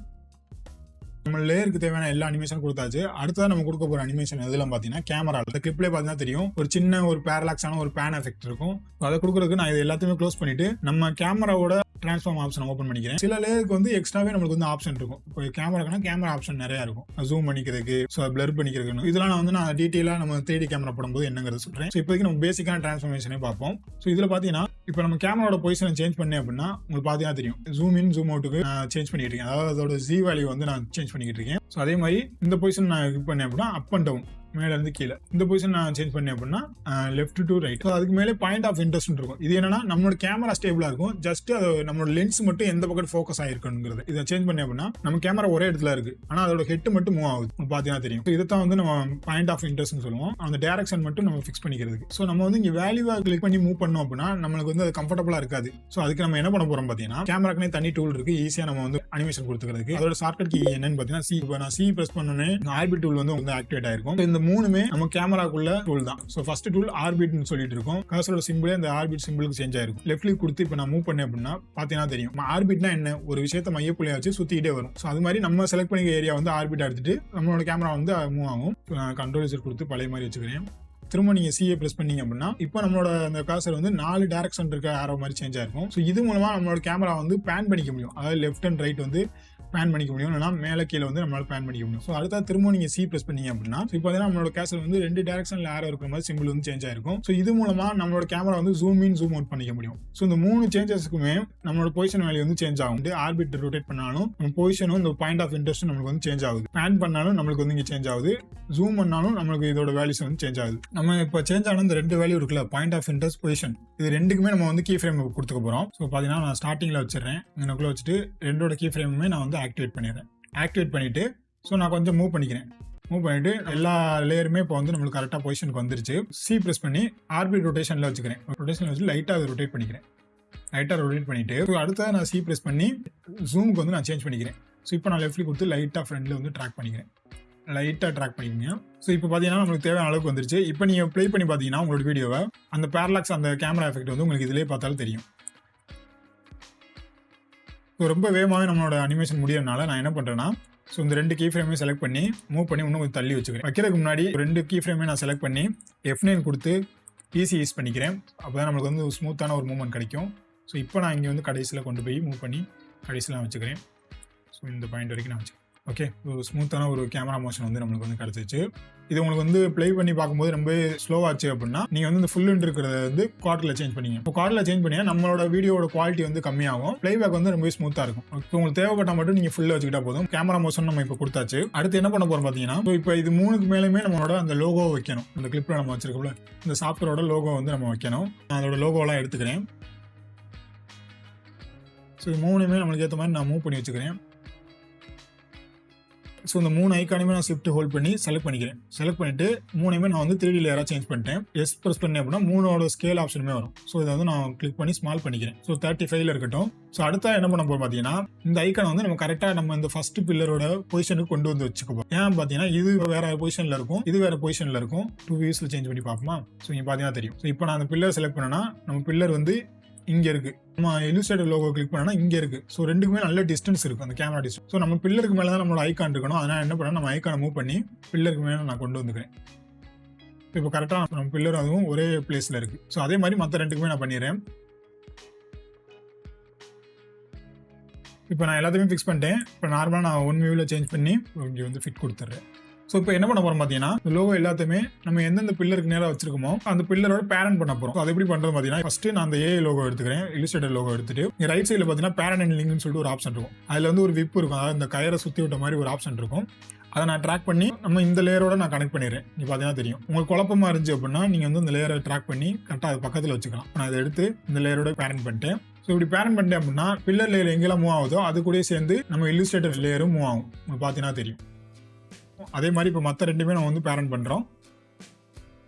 நம்ம லேயருக்கு தேவையான எல்லா அனிமேஷனும் கொடுத்தாச்சு. அடுத்ததான் நம்ம கொடுக்க போற அனிமேஷன் எதுலாம் பார்த்தீங்கன்னா கேமரா. அந்த கிளிப்லேயே பார்த்தீங்கன்னா தெரியும் ஒரு சின்ன ஒரு பேரலாக்ஸான ஒரு பேன் எஃபெக்ட் இருக்கும். அதை கொடுக்கறதுக்கு நான் இது எல்லாத்தையுமே க்ளோஸ் பண்ணிட்டு நம்ம கேமராவோட ட்ரான்ஸ்ஃபார்ம் ஆப்ஷன் ஓப்பன் பண்ணிக்கிறேன். சில லேயருக்கு வந்து எக்ஸ்ட்ராவே நம்மளுக்கு வந்து ஆப்ஷன் இருக்கும். இப்போ கேமராக்குனா கேமரா ஆப்ஷன் நிறைய இருக்கும். ஜூம் பண்ணிக்கிறதுக்கு, பிளர் பண்ணிக்கிறதுக்கு. இதெல்லாம் நான் டீட்டெயிலாக நம்ம 3D கேமரா போடும்போது என்னங்கிறத சொல்றேன். ஸோ இப்போதைக்கு நம்ம பேசிக்கான ட்ரான்ஸ்ஃபர்மேஷனே பார்ப்போம். ஸோ இதில் பார்த்தீங்கன்னா இப்போ நம்ம கேமராவோட பொசிஷனை சேஞ்ச் பண்ணேன் அப்படின்னா உங்களுக்கு பார்த்தீங்கன்னா தெரியும். ஜூம் இன் ஜூம் அவுட்டுக்கு நான் சேஞ்ச் பண்ணிட்டு இருக்கேன். அதாவது அதோட Z வேல்யூ வந்து நான் சேஞ்ச் பண்ணிக்கிட்டு இருக்கேன். ஸோ அதே மாதிரி இந்த பொசிஷன் நான் இது பண்ணேன் அப்படின்னா அப் அண்ட் டவுன், மேல இருந்து கீழே. இந்த பொசிஷன் நான் சேஞ்ச் பண்ணேன் அப்படின்னா லெஃப்ட் டு ரைட். அதுக்கு மேலே பாயிண்ட் ஆஃப் இன்ட்ரெஸ்ட் இருக்கும். இது என்னன்னா நம்மளோட கேமரா ஸ்டேபிளா இருக்கும். ஜஸ்ட் அது நம்மளோட லென்ஸ் மட்டும் எந்த பக்கம் ஃபோக்கஸ் ஆயிருக்குங்கிறது. இதை சேஞ்ச் பண்ணேன் அப்படின்னா நம்ம கேமரா ஒரே இடத்துல இருக்கு, ஆனா அதோட ஹெட் மட்டும் மூவ் ஆகுது. பார்த்தீங்கன்னா தெரியும். இதைத்தான் வந்து நம்ம பாயிண்ட் ஆஃப் இன்ட்ரெஸ்ட் சொல்லுவோம். அந்த டைரக்ஷன் மட்டும் நம்ம ஃபிக்ஸ் பண்ணிக்கிறதுக்கு. ஸோ நம்ம வந்து இங்க வேல்யூவா கிளிக் பண்ணி மூவ் பண்ணோம் அப்படின்னா நம்மளுக்கு வந்து அது கம்ஃபர்டபுளா இருக்காது. ஸோ அதுக்கு நம்ம என்ன பண்ண போறோம் பார்த்தீங்கன்னா, கேமராக்குனே தனி டூல் இருக்கு, ஈஸியா நம்ம வந்து அனிமேஷன் கொடுத்துக்கிறதுக்கு. அதோட ஷார்ட்கட் கீ என்னன்னு பார்த்தீங்கன்னா C. இப்போ நான் C பிரஸ் பண்ணோன்னே ஆர்பிட் டூல் வந்து ஆக்டிவேட் ஆயிருக்கும். இந்த மூணுமே நம்ம கேமராக்குள்ள டூல் தான். ஸோ ஃபர்ஸ்ட் டூல் ஆர்பிட்னு சொல்லிட்டு இருக்கும். கர்சரோட சிம்பிளே அந்த ஆர்பிட் சிம்பிளுக்கு சேஞ்ச் ஆயிருக்கும். லெஃப்ட் கிளிக் கொடுத்து இப்போ நான் மூவ் பண்ணேன் அப்படின்னா பார்த்தீங்கன்னா தெரியும். ஆர்பிட்னா என்ன, ஒரு விஷயத்தை மையப்புள்ளியா வச்சு சுத்திக்கிட்டே வரும். ஸோ அது மாதிரி நம்ம செலக்ட் பண்ணிக்க ஏரியா வந்து ஆர்பிட் எடுத்துட்டு நம்மளோட கேமரா வந்து மூவ் ஆகும். கண்ட்ரோல் Z கொடுத்து பழைய மாதிரி வச்சுக்கிறேன். திரும்ப நீங்க CA பிரஸ் பண்ணீங்க அப்படின்னா இப்போ நம்மளோட அந்த கர்சர் வந்து 4 டைரக்ஷன் இருக்க ஆரோ மாதிரி சேஞ்ச் ஆயிருக்கும். ஸோ இது மூலமா நம்மளோட கேமரா வந்து பேன் பண்ணிக்க முடியும். அதாவது லெஃப்ட் அண்ட் ரைட் வந்து பேன் பண்ணிக்க முடியும், இல்லைனா மேலே கீழே வந்து நம்மளால பேன் பண்ணிக்க முடியும். ஸோ அடுத்தா திரும்ப நீங்க C பிரஸ் பண்ணீங்க அப்படின்னா இப்போ பார்த்தீங்கன்னா நம்மளோட கேசல் வந்து 2 டைரக்ஷன்ல ஆரோ இருக்கிற மாதிரி சிம்பிள் வந்து சேஞ்ச் ஆயிருக்கும். ஸோ இது மூலமா நம்மளோட கேமரா வந்து ஜூம் இன் ஜூம் அவுட் பண்ணிக்க முடியும். ஸோ இந்த 3 சேஞ்சஸ்க்குமே நம்மளோட பொசிஷன் வேல்யூ வந்து சேஞ்ச் ஆகும். ஆர்பிட் ரொட்டேட் பண்ணாலும் நம்ம பொசிஷனும் இந்த பாயிண்ட் ஆஃப் இன்ட்ரெஸ்ட் நம்மளுக்கு வந்து சேஞ்ச் ஆகுது. பேன் பண்ணாலும் நம்மளுக்கு வந்து இங்க சேஞ்ச் ஆகுது. ஜூம் பண்ணாலும் நம்மளுக்கு இதோட வேல்யூஸ் வந்து சேஞ்ச் ஆகுது. நம்ம இப்போ சேஞ்ச் ஆன இந்த 2 வேல்யூ இருக்குல்ல, பாயிண்ட் ஆஃப் இன்ட்ரெஸ்ட், பொசிஷன், இது ரெண்டுக்குமே நம்ம வந்து கீ ஃப்ரேம் கொடுத்துக்க போறோம். ஸோ பார்த்தீங்கன்னா நான் ஸ்டார்டிங்ல வச்சிடறேன். எனக்குள்ள வச்சுட்டு ரெண்டோட கீ ஃப்ரேமுமே நான் வந்து ஆக்டிவேட் பண்ணிடுறேன். ஆக்டிவேட் பண்ணிட்டு ஸோ நான் கொஞ்சம் மூவ் பண்ணிக்கிறேன். மூவ் பண்ணிட்டு எல்லா லேயருமே இப்போ வந்து நம்மளுக்கு கரெக்டாக பொசிஷனுக்கு வந்துருச்சு. C பிரஸ் பண்ணி ஆர்பிட் ரொட்டேஷன்ல வச்சுக்கிறேன். ரொட்டேஷன்ல வச்சு லைட்டாக அதை ரொட்டேட் பண்ணிக்கிறேன். லைட்டாக ரொட்டேட் பண்ணிட்டு அடுத்தது நான் C பிரஸ் பண்ணி ஜூமுக்கு வந்து நான் சேஞ்ச் பண்ணிக்கிறேன். ஸோ இப்போ நான் லெஃப்ட்ல கொடுத்து லைட்டாக ஃப்ரண்ட்ல வந்து ட்ராக் பண்ணிக்கிறேன். லைட்டாக ட்ராக் பண்ணிக்கோங்க. ஸோ இப்போ பார்த்தீங்கன்னா நம்மளுக்கு தேவையான அளவுக்கு வந்துருச்சு. இப்போ நீங்கள் ப்ளே பண்ணி பார்த்தீங்கன்னா உங்களோட வீடியோவை அந்த பேரலாக்ஸ் அந்த கேமரா எஃபெக்ட் வந்து உங்களுக்கு இதிலே பார்த்தாலும் தெரியும். ஸோ ரொம்ப வேகமாகவே நம்மளோட அனிமேஷன் முடியறதுனால நான் என்ன பண்ணுறேன்னா, ஸோ இந்த 2 கீ ஃப்ரேமே செலக்ட் பண்ணி மூவ் பண்ணி இன்னும் கொஞ்சம் தள்ளி வச்சுக்கிறேன். வைக்கிறதுக்கு முன்னாடி 2 கீ ஃப்ரேமே நான் செலக்ட் பண்ணி F9 கொடுத்து ஈஸி யூஸ் பண்ணிக்கிறேன். அப்போ தான் நம்மளுக்கு வந்து ஸ்மூத்தான ஒரு மூவ்மெண்ட் கிடைக்கும். ஸோ இப்போ நான் இங்கே வந்து கடைசியில் கொண்டு போய் மூவ் பண்ணி கடைசியில் நான் வச்சுக்கிறேன். ஸோ இந்த பாயிண்ட் வரைக்கும் நான் வச்சுக்கிறேன். ஓகே, ஒரு ஸ்மூத்தான ஒரு கேமரா மோஷன் வந்து நம்மளுக்கு வந்து கிடச்சிச்சு. இது உங்களுக்கு வந்து ப்ளே பண்ணி பார்க்கும்போது ரொம்ப ஸ்லோவாச்சு அப்படின்னா நீங்கள் வந்து இந்த ஃபுல்லுன்னு இருக்கிறத வந்து குவார்டரில் சேஞ்ச் பண்ணிங்க. இப்போ குவார்டரில் சேஞ்ச் பண்ணியா நம்மளோட வீடியோட குவாலிட்டி வந்து கம்மியாகும், ப்ளேபேக் வந்து ரொம்ப ஸ்மூத்தாக இருக்கும். இப்போ உங்களுக்கு தேவைப்பட்டால் மட்டும் நீங்கள் ஃபுல்லாக வச்சுக்கிட்டா போதும். கேமரா மோஷன் நம்ம இப்போ கொடுத்தாச்சு. அடுத்து என்ன பண்ண போகிறோம் பார்த்தீங்கன்னா, இப்போ இது 3க்கு மேலேயுமே நம்மளோட அந்த லோகோ வைக்கணும். அந்த கிளிப்பில் நம்ம வச்சிருக்கோம்ல, இந்த சாஃப்ட்வேரோட லோகோ வந்து நம்ம வைக்கணும். நான் அதோட லோகோலாம் எடுத்துக்கிறேன். ஸோ இது 3மே நம்மளுக்கு ஏற்ற மாதிரி நான் மூவ் பண்ணி வச்சுக்கிறேன். ஸோ இந்த 3 ஐக்கானுமே நான் ஷிஃப்ட் ஹோல்ட் பண்ணி செலக்ட் பண்ணிக்கிறேன். செலக்ட் பண்ணிட்டு 3மே நான் வந்து 3D லேயராக சேஞ்ச் பண்ணிட்டேன். எஸ் ப்ரெஸ் பண்ணேன் அப்படின்னா 3ஓட ஸ்கேல் ஆப்ஷனுமே வரும். ஸோ இதை வந்து நான் கிளிக் பண்ணி ஸ்மால் பண்ணிக்கிறேன். ஸோ 35ல இருக்கட்டும். ஸோ அடுத்தா என்ன பண்ண போகிறோம் பார்த்தீங்கன்னா, இந்த ஐக்கானை வந்து நம்ம கரெக்டாக நம்ம இந்த ஃபர்ஸ்ட் பில்லரோட பொசிஷனுக்கு கொண்டு வந்து வச்சுக்கோம். ஏன் பார்த்தீங்கன்னா இது வேற பொசிஷனில் இருக்கும், இது வேற பொசிஷனில் இருக்கும். 2 வியூஸில் சேஞ்ச் பண்ணி பார்ப்போமா? ஸோ இங்கே பார்த்தீங்கன்னா தெரியும். ஸோ இப்போ நான் அந்த பில்லர் செலக்ட் பண்ணேன்னா நம்ம பில்லர் வந்து இங்க இருக்கு. நம்ம இல்லுஸ்ட்ரேட்டர் லோகோ கிளிக் பண்ணா இங்க இருக்கு. ஸோ ரெண்டுக்குமே நல்ல டிஸ்டன்ஸ் இருக்கும் அந்த கேமரா டிஸ்டன்ஸ். ஸோ நம்ம பில்லருக்கு மேலே தான் நம்மளோட ஐக்கான் இருக்கணும். அதனால என்ன பண்ணா நம்ம ஐக்கானை மூவ் பண்ணி பில்லருக்கு மேலே நான் கொண்டு வந்துக்கிறேன். இப்போ கரெக்டாக நம்ம பில்லர் அதுவும் ஒரே பிளேஸ்ல இருக்கு. ஸோ அதே மாதிரி மற்ற ரெண்டுக்குமே நான் பண்ணிடுறேன். இப்போ நான் எல்லாத்தையுமே ஃபிக்ஸ் பண்ணிட்டேன். இப்போ நார்மலாக நான் 1 வியூவில் சேஞ்ச் பண்ணி இங்கே வந்து ஃபிட் கொடுத்துட்றேன். ஸோ இப்போ என்ன பண்ண போகிறோம் பார்த்தீங்கன்னா, லோகோ எல்லாத்தையுமே நம்ம எந்தெந்த பில்லருக்கு நேராக வச்சிருக்கோமோ அந்த பில்லரோட பேரண்ட் பண்ண போகிறோம். அது எப்படி பண்ணுறது பார்த்தீங்கன்னா, ஃபர்ஸ்ட் நான் அந்த ஏஐ லோகோ எடுத்துக்கிறேன். இல்லுஸ்ட்ரேட்டர் லோகோ எடுத்துட்டு இங்கே ரைட் சைடில் பார்த்தீங்கன்னா பேரண்ட் அண்ட் லிங்க்னு சொல்லிட்டு ஒரு ஆப்ஷன் இருக்கும். அதில் வந்து ஒரு விப் இருக்கும், அதாவது இந்த கயரை சுற்றி விட்ட மாதிரி ஒரு ஆப்ஷன் இருக்கும். அதை நான் ட்ராக் பண்ணி நம்ம இந்த லேயரோட நான் கனெக்ட் பண்ணிடுறேன். நீ பார்த்தீங்கன்னா தெரியும். உங்களுக்கு குழப்பமா இருந்துச்சு அப்படின்னா நீங்கள் வந்து இந்த லேயரை ட்ராக் பண்ணி கரெக்டாக அது பக்கத்தில் வச்சுக்கலாம். நான் இதை எடுத்து இந்த லேயரோட பேரண்ட் பண்ணிட்டேன். ஸோ இப்படி பேரண்ட் பண்ணிட்டேன் அப்படின்னா பில்லர் லேயர் எங்கெல்லாம் மூவ் ஆகுதோ அது கூட சேர்ந்து நம்ம இல்லுஸ்ட்ரேட்டர் லேயரும் மூவ் ஆகும். உங்களுக்கு பார்த்தீங்கன்னா தெரியும். அதே மாதிரி இப்போ மற்ற ரெண்டுமே நம்ம வந்து பேரண்ட் பண்ணுறோம்.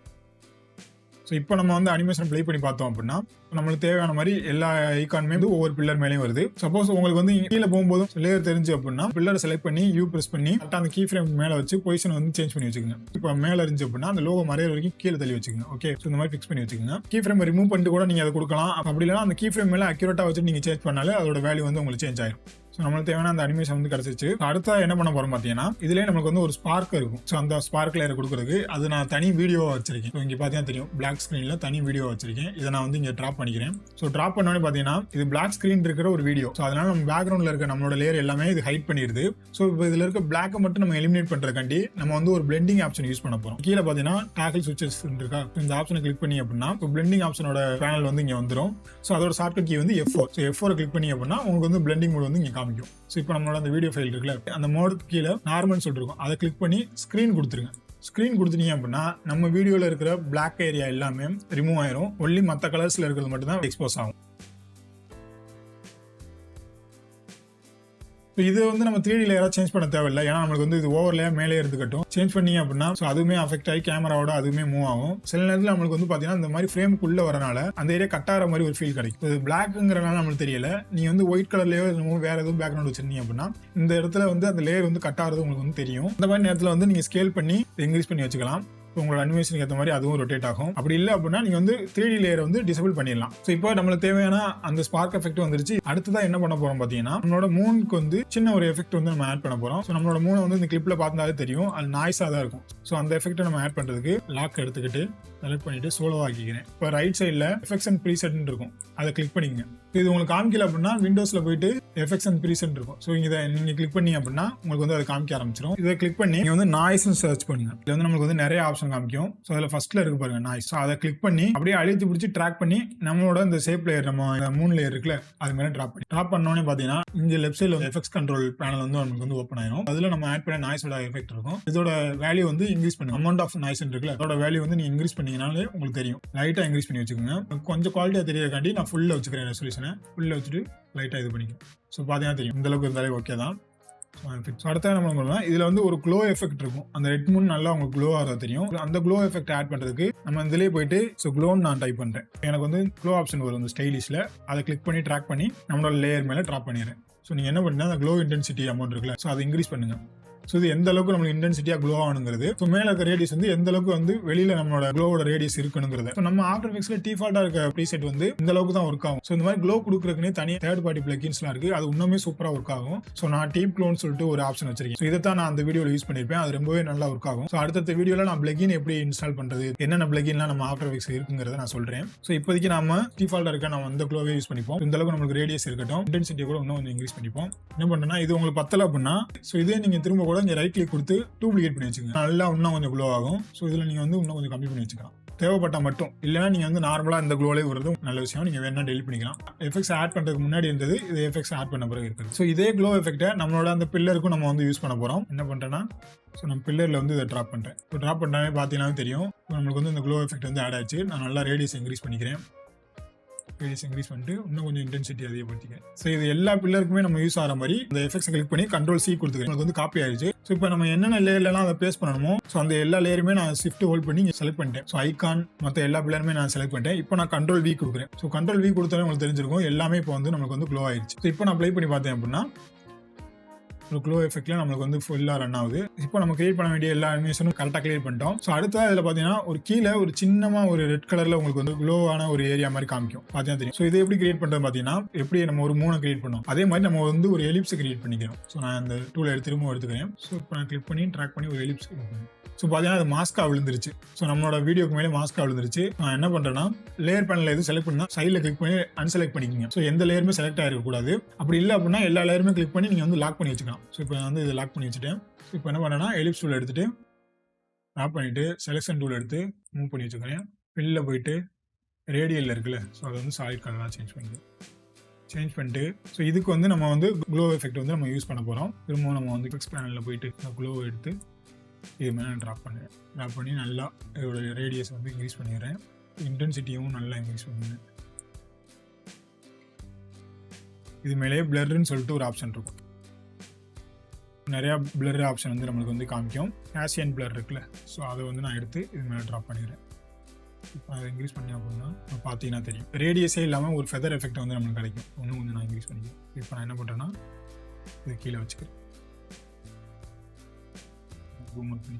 ஸோ இப்போ நம்ம வந்து அனிமேஷன் ப்ளே பண்ணி பார்த்தோம் அப்படின்னா நம்மளுக்கு தேவையான மாதிரி எல்லா ஐக்கானுமே வந்து ஒவ்வொரு பில்லர் மேலேயும் வருது. சப்போஸ் உங்களுக்கு வந்து கீழே போகும்போதும் லேயர் தெரிஞ்சு அப்படின்னா பில்லரை செலக்ட் பண்ணி யூ ப்ரெஸ் பண்ணி கரெக்டாக அந்த கீ ஃப்ரேம் மேலே வச்சு பொசிஷன் வந்து சேஞ்ச் பண்ணி வச்சுக்கோங்க. இப்போ மேலே இருந்துச்சு அப்படின்னா அந்த லோகோ மறைய வரைக்கும் கீழே தள்ளி வச்சுக்கோங்க. ஓகே, ஸோ இந்த மாதிரி ஃபிக்ஸ் பண்ணி வச்சுக்கோங்க. கீ ஃப்ரேம் ரிமூவ் பண்ணிட்டு கூட நீங்கள் அதை கொடுக்கலாம். அப்படி இல்லைனா அந்த கீ ஃப்ரேம் மேலே அக்யூரேட்டாக வச்சு நீங்கள் சேஞ்ச் பண்ணாலே அதோட வேல்யூ வந்து உங்களுக்கு சேஞ்ச் ஆயிடும். ஸோ நம்மளுக்கு தேவையான அந்த அனிமேஷன் வந்து கிடச்சிச்சு. அடுத்தா என்ன பண்ண போகிறோம் பார்த்தீங்கன்னா, இதுலேயே நம்மளுக்கு வந்து ஒரு ஸ்பார்க் இருக்கும். ஸோ அந்த ஸ்பார்க் லேயர் கொடுக்குறதுக்கு அது நான் தனி வீடியோவாக வச்சிருக்கேன். ஸோ இங்கே பார்த்தீங்கன்னா தெரியும், பிளாக் ஸ்க்ரீனில் தனி வீடியோ வச்சிருக்கேன். இதை நான் வந்து இங்கே ட்ராப் பண்ணிக்கிறேன். ஸோ ட்ராப் பண்ணோடனே பார்த்தீங்கன்னா இது பிளாக் ஸ்க்ரீன் இருக்கிற ஒரு வீடியோ. ஸோ அதனால நம்ம பேக்ரவுண்டில் இருக்க நம்மளோட லேயர் எல்லாமே இது ஹைட் பண்ணிடுது. ஸோ இப்போ இதில் இருக்க பிளாக்கை மட்டும் நம்ம எலிமினேட் பண்ணுறதுக்காண்டி நம்ம வந்து ஒரு பிளெண்டிங் ஆப்ஷன் யூஸ் பண்ண போகிறோம். கீழே பார்த்தீங்கன்னா டாக்கிள் சுவிச்சஸ் இருக்கா, இந்த ஆப்ஷனை கிளிக் பண்ணி அப்படின்னா பிளெண்டிங் ஆப்ஷனோட பேனல் வந்து இங்கே வந்துடும். ஸோ அதோட ஷார்ட்கட் கீ வந்து F4. ஸோ F4 கிளிக் பண்ணி அப்படின்னா உங்களுக்கு வந்து பிளெண்டிங் மோட் வந்து இங்கே காமிக்கும். ஸோ இப்போ நம்மளோட அந்த வீடியோ ஃபைல் இருக்குல்ல, அந்த மோடுக்கு கீழே நார்மல் சொல்லிருக்கும், அதை கிளிக் பண்ணி ஸ்க்ரீன் கொடுத்துருங்க. ஸ்க்ரீன் கொடுத்துட்டீங்க அப்படின்னா நம்ம வீடியோவில் இருக்கிற பிளாக் ஏரியா எல்லாமே ரிமூவ் ஆயிரும். ஒன்லி மற்ற கலர்ஸில் இருக்கிறது மட்டும் தான் எக்ஸ்போஸ் ஆகும். இது வந்து நம்ம 3D லேயரா சேஞ்ச் பண்ண தேவையில்லை. ஏன்னா நம்மளுக்கு வந்து இது ஓவர்லேயே மேலே இருந்துக்கட்டும். சேஞ்ச் பண்ணீங்க அப்படின்னா அதுவுமே அஃபெக்ட் ஆகி கேமராவோட அதுவுமே மூவ் ஆகும். சில நேரத்தில் நம்மளுக்கு வந்து பார்த்தீங்கன்னா இந்த மாதிரி ஃப்ரேமுக்குள்ளே வரனால அந்த ஏரியா கட் ஆகிற மாதிரி ஒரு ஃபீல் கிடைக்கும். இது பிளாக்ங்கிறனால நம்மளுக்கு தெரியல. நீ வந்து ஒயிட் கலர்லேயோ வேற எதுவும் பேக்ரவுண்ட் வச்சிருந்தீங்க அப்படின்னா இந்த இடத்துல வந்து அந்த லேயர் வந்து கட் ஆகிறது உங்களுக்கு வந்து தெரியும். இந்த மாதிரி நேரத்தில் வந்து நீங்கள் ஸ்கேல் பண்ணி இன்க்ரீஸ் பண்ணி வச்சுக்கலாம். உங்களோட அனிமேஷனுக்கு ஏற்ற மாதிரி அதுவும் ரொட்டேட் ஆகும். அப்படி இல்லை அப்படின்னா நீங்கள் வந்து 3D லேயரை வந்து டிசபிள் பண்ணிடலாம். ஸோ இப்போ நம்மளுக்கு தேவையான அந்த ஸ்பார்க் எஃபெக்ட் வந்துருச்சு. அடுத்ததான் என்ன பண்ண போறோம் பார்த்தீங்கன்னா, நம்மளோட மூனுக்கு வந்து சின்ன ஒரு எஃபெக்ட் வந்து நம்ம ஆட் பண்ண போறோம். ஸோ நம்மளோட மூணை வந்து இந்த கிளிப்ல பார்த்தாலே தெரியும், அது நாய்ஸாக தான் இருக்கும். ஸோ அந்த எஃபெக்ட்டை நம்ம ஆட் பண்ணுறதுக்கு லாக் எடுத்துக்கிட்டு செலக்ட் பண்ணிட்டு சோலோ ஆக்கிக்கிறேன். இப்போ ரைட் சைடில் எஃபெக்ட்ஸ் அண்ட் ப்ரீசெட்னு இருக்கும், அதை கிளிக் பண்ணிக்கங்க. இது உங்களுக்கு காமிக்கல அப்படின்னா விண்டோஸ்ல போயிட்டு எஃபெக்ட்ஸ் அண்ட் ப்ரீசெட் இருக்கும். ஸோ இதை நீங்க கிளிக் பண்ணி அப்படின்னா உங்களுக்கு வந்து அதை காமிக்க ஆரம்பிச்சிடும். இதை கிளிக் பண்ணி நீங்க வந்து நாய்ஸ்னு சர்ச் பண்ணுங்க. இதுல வந்து நமக்கு வந்து நிறைய ஆப்ஷன் காமிக்கும். ஸோ அதில் ஃபர்ஸ்ட்ல இருக்கு பாருங்க நாய்ஸ். ஸோ அதை கிளிக் பண்ணி அப்படியே அழுத்தி பிடிச்சி ட்ராக் பண்ணி நம்மளோட இந்த ஷேப் லேயர், நம்ம மூணு லேயர் இருக்குல்ல, அது மேலே ட்ராப் பண்ணோன்னே பார்த்தீங்கன்னா இங்க லெஃப்ட் சைடில் எஃபெக்ட்ஸ் கண்ட்ரோல் பேனல் வந்து நமக்கு வந்து ஓப்பன் ஆயிடும். அதில் நம்ம ஆட் பண்ண நாய்ஸோட எஃபெக்ட் இருக்கும். இதோட வேல்யூ வந்து இன்க்ரீஸ் பண்ணுங்க. அமௌண்ட் ஆஃப் நாய்ஸ் இருக்குல்ல, அதோட வேல்யூ வந்து நீங்க இன்க்ரீஸ் பண்ணீங்கனாலே உங்களுக்கு தெரியும். லைட்டா இன்க்ரீஸ் பண்ணி வச்சுக்கோங்க. கொஞ்சம் குவாலிட்டியா தெரியறதுக்காண்டி நான் ஃபுல்ல வச்சுக்கிறேன். ரெசல்யூஷனை ஃபுல்ல வச்சுட்டு லைட்டா இது பண்ணிக்கணும். ஸோ பார்த்தீங்கன்னா தெரியும், இந்த அளவுக்கு இருந்தாலே ஓகே தான். அடுத்த நம்ம பண்ணலாம், இதுல வந்து ஒரு க்ளோ எஃபெக்ட் இருக்கும். அந்த ரெட் மூன் நல்லா உங்களுக்கு க்ளோ ஆகிறது தெரியும். அந்த க்ளோ எஃபெக்ட் ஆட் பண்றதுக்கு நம்ம இதுலயே போயிட்டு ஸோ க்ளோன்னு நான் டைப் பண்றேன். எனக்கு வந்து க்ளோ ஆப்ஷன் வரும் இந்த ஸ்டைலிஷ்ல, அதை கிளிக் பண்ணி ட்ராக் பண்ணி நம்மளோட லேயர் மேலே ட்ராப் பண்ணிடுறேன். ஸோ நீங்க என்ன பண்ணீங்கன்னா அந்த க்ளோ இன்டென்சிட்டி அமௌண்ட் இருக்குல்ல, ஸோ அதை இன்க்ரீஸ் பண்ணுங்க. ஸோ இது எந்த அளவுக்கு நம்மளுக்கு இன்டென்சிட்டியாக க்ளோ ஆகணுங்கிறது, ஸோ மேலே இருக்க ரேடியஸ் வந்து எந்த அளவுக்கு வந்து வெளியில் நம்மளோட க்ளோவோட ரேடியஸ் இருக்கணுங்கிறது. ஸோ நம்ம ஆஃப்டர் எஃபெக்ட்ஸில் டிஃபால்ட்டாக இருக்க ப்ரீசெட் வந்து இந்த அளவுக்கு தான் ஒர்க் ஆகும். ஸோ இந்த மாதிரி க்ளோ கொடுக்குறதுக்குனே தனி தேர்ட் பார்ட்டி பிளகின்ஸ்லாம் இருக்குது, அது இன்னுமே சூப்பராக ஒர்க் ஆகும். ஸோ நான் டீப் க்ளோன்னு சொல்லிட்டு ஒரு ஆப்ஷன் வச்சிருக்கேன். ஸோ இதை தான் நான் அந்த வீடியோவில் யூஸ் பண்ணியிருப்பேன். அது ரொம்பவே நல்லா ஒர்க் ஆகும். ஸோ அடுத்த வீடியோவில் நான் பிளகின் எப்படி இன்ஸ்டால் பண்ணுறது, என்னென்ன பிளகின்லாம் நம்ம ஆஃப்டர் எஃபெக்ட்ஸ் இருக்குங்கிறத நான் சொல்கிறேன். ஸோ இப்போதைக்கு நம்ம டிஃபால்ட்டாக இருக்க நம்ம இந்த க்ளோவே யூஸ் பண்ணிப்போம். இந்த அளவுக்கு நம்மளுக்கு ரேடியஸ் இருக்கட்டும், இன்டென்சிட்டி கூட இன்னும் கொஞ்சம் இன்க்ரீஸ் பண்ணிப்போம். என்ன பண்ணுன்னா, இது உங்களுக்கு பத்தல அப்படின்னா ஸோ இதே நீங்கள் திரும்ப கூட இங்கே ரைட் கிளிக் கொடுத்து டூப்ளிகேட் பண்ணி வச்சுக்கோங்க. நல்லா இன்னும் கொஞ்சம் க்ளோ ஆகும். ஸோ இதில் நீங்கள் வந்து இன்னும் கொஞ்சம் கம்மி பண்ணி வச்சுக்கலாம் தேவைப்பட்ட மட்டும். இல்லைன்னா நீங்கள் வந்து நார்மலாக இந்த க்ளோலே வருது நல்ல விஷயம். நீங்கள் வேணா டெலிட் பண்ணிக்கலாம். எஃபெக்ட்ஸ் ஆட் பண்ணுறதுக்கு முன்னாடி இருந்தது, இது எஃபெக்ட்ஸ் ஆட் பண்ண பிறகு இருக்குது. ஸோ இதே க்ளோ எஃபெக்ட்டை நம்மளோட அந்த பில்லருக்கும் நம்ம வந்து யூஸ் பண்ண போகிறோம். என்ன பண்ணுறேன்னா, ஸோ நம்ம பில்லரில் வந்து இதை ட்ராப் பண்ணுறேன். இப்போ ட்ராப் பண்ணாலே பார்த்தீங்கன்னா தெரியும் நம்மளுக்கு வந்து இந்த க்ளோ எஃபெக்ட் வந்து ஆட் ஆச்சு. நான் நல்லா ரேடியஸ் இன்க்ரீஸ் பண்ணிக்கிறேன். இன்க்ரீஸ் பண்ணிட்டு இன்னும் கொஞ்சம் இன்டென்சிட்டி அதிகப்படுத்திக்கிறேன். ஸோ இது எல்லா பில்லருக்குமே நம்ம யூஸ் ஆகிற மாதிரி இந்த எஃபெக்ட்ஸ் கிளிக் பண்ணி கண்ட்ரோல் C கொடுத்துக்கிறேன். உங்களுக்கு வந்து காப்பி ஆயிடுச்சு. ஸோ இப்போ நம்ம என்னென்ன லேயர்லாம் அதை பேஸ்ட் பண்ணணுமோ ஸோ அந்த எல்லா லேயருமே நான் ஷிஃப்ட் ஹோல்ட் பண்ணி செலக்ட் பண்ணிட்டேன். ஸோ ஐகான் மற்ற எல்லா பில்லருமே நான் செலக்ட் பண்ணிட்டேன். இப்போ நான் கண்ட்ரோல் V கொடுக்குறேன். ஸோ கண்ட்ரோல் V கொடுத்தாலே உங்களுக்கு தெரிஞ்சிருக்கும் எல்லாமே இப்போ வந்து நமக்கு வந்து க்ளோ ஆயிடுச்சு. ஸோ இப்போ நான் ப்ளே பண்ணி பார்த்தேன் அப்படின்னா ஒரு க்ளோ எஃபெக்ட்ல நம்மளுக்கு வந்து ஃபுல்லாக ரன் ஆகுது. இப்போ நம்ம கிரியேட் பண்ண வேண்டிய எல்லா அனிமேஷனும் கரெக்டாக கிரியேட் பண்ணிட்டோம். ஸோ அடுத்தது இதில் பார்த்தீங்கன்னா ஒரு கீழே ஒரு சின்னமாக ஒரு ரெட் கலரில் உங்களுக்கு வந்து க்ளோவான ஒரு ஏரியா மாதிரி காமிக்கும். பார்த்தீங்கன்னா தெரியும். ஸோ இதை எப்படி கிரியேட் பண்ணுறது பார்த்தீங்கன்னா, எப்படி நம்ம ஒரு மூணை கிரியேட் பண்ணோம் அதே மாதிரி நம்ம வந்து ஒரு எலிப்ஸ் கிரியேட் பண்ணிக்கிறோம். ஸோ நான் அந்த டூலை திரும்ப எடுத்துக்கிறேன். ஸோ இப்போ நான் கிளிக் பண்ணி ட்ராக் பண்ணி ஒரு எலிப்ஸ் கிரியேட் பண்ணேன். ஸோ பார்த்தீங்கன்னா அது மாஸ்காக விழுந்துருச்சு. ஸோ நம்மளோட வீடியோக்கு மேலே மாஸ்காக விழுந்துருச்சு. நான் என்ன பண்ணுறேன்னா, லேயர் பேனலில் எதுவும் செலக்ட் பண்ணால் சைடில் கிளிக் பண்ணி அன்செலக்ட் பண்ணிக்கோங்க. ஸோ எந்த லேயருமே செலக்ட் ஆகிருக்கக்கூடாது. அப்படி இல்லை அப்படின்னா எல்லா லேயருமே கிளிக் பண்ணி நீங்கள் வந்து லாக் பண்ணி வச்சுக்கலாம். ஸோ இப்போ நான் வந்து இதை லாக் பண்ணி வச்சுட்டேன். ஸோ இப்போ என்ன பண்ணேன்னா, எலிப்ஸ் டூல் எடுத்துகிட்டு ட்ராப் பண்ணிவிட்டு செலெக்ஷன் டூல் எடுத்து மூவ் பண்ணி வச்சுக்கிறேன். வெளில போயிட்டு ரேடியலில் இருக்குல்ல, ஸோ அதை வந்து சாலிட் கலராக சேஞ்ச் பண்ணிட்டு ஸோ இதுக்கு வந்து நம்ம வந்து க்ளோ எஃபெக்ட் வந்து நம்ம யூஸ் பண்ண போகிறோம். திரும்பவும் நம்ம வந்து எஃபெக்ட்ஸ் பேனலில் போயிட்டு க்ளோவை எடுத்து இது மேலே ட்ராப் பண்ணி நல்லா இதோட ரேடியஸ் வந்து இன்க்ரீஸ் பண்ணிடுறேன். இன்டென்சிட்டியும் நல்லா இன்க்ரீஸ் பண்ணிடுறேன். இது மேலேயே பிளர்ன்னு சொல்லிட்டு ஒரு ஆப்ஷன் இருக்கும். நிறையா பிளர் ஆப்ஷன் வந்து நம்மளுக்கு வந்து காமிக்கும். கேஷியன் பிளர் இருக்குல்ல, ஸோ அதை வந்து நான் எடுத்து இது மேலே ட்ராப் பண்ணிடுறேன். இப்போ அதை இன்க்ரீஸ் பண்ணி அப்படின்னா பார்த்தீங்கன்னா தெரியும் ரேடியஸே இல்லாமல் ஒரு ஃபெதர் எஃபெக்ட் வந்து நம்மளுக்கு கிடைக்கும். இன்னும் கொஞ்சம் நான் இன்க்ரீஸ் பண்ணிக்கிறேன். இப்போ நான் என்ன பண்ணுறேன்னா, இது கீழே வச்சுக்கிறேன்.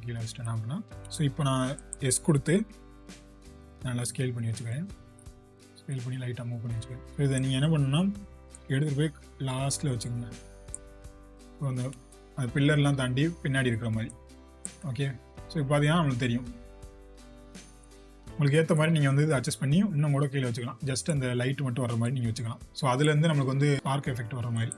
கீழே வச்சுட்டேன் அப்படின்னா ஸோ இப்போ நான் எஸ் கொடுத்து நல்லா ஸ்கேல் பண்ணி வச்சுக்கிறேன். ஸ்கேல் பண்ணி லைட்டாக மூவ் பண்ணி வச்சுக்கிறேன். ஸோ இதை நீங்கள் என்ன பண்ணணும்னா எடுத்துகிட்டு போய் லாஸ்ட்டில் வச்சுக்கோங்க. அந்த பில்லர்லாம் தாண்டி பின்னாடி இருக்கிற மாதிரி. ஓகே, ஸோ இப்போ பார்த்தீங்கன்னா நம்மளுக்கு தெரியும். உங்களுக்கு ஏற்ற மாதிரி நீங்கள் வந்து இது அட்ஜஸ்ட் பண்ணி இன்னும் கூட கீழே வச்சுக்கலாம். ஜஸ்ட் அந்த லைட் மட்டும் வர மாதிரி நீங்கள் வச்சுக்கலாம். ஸோ அதுலேருந்து நம்மளுக்கு வந்து ஸ்பார்க் எஃபெக்ட் வர மாதிரி.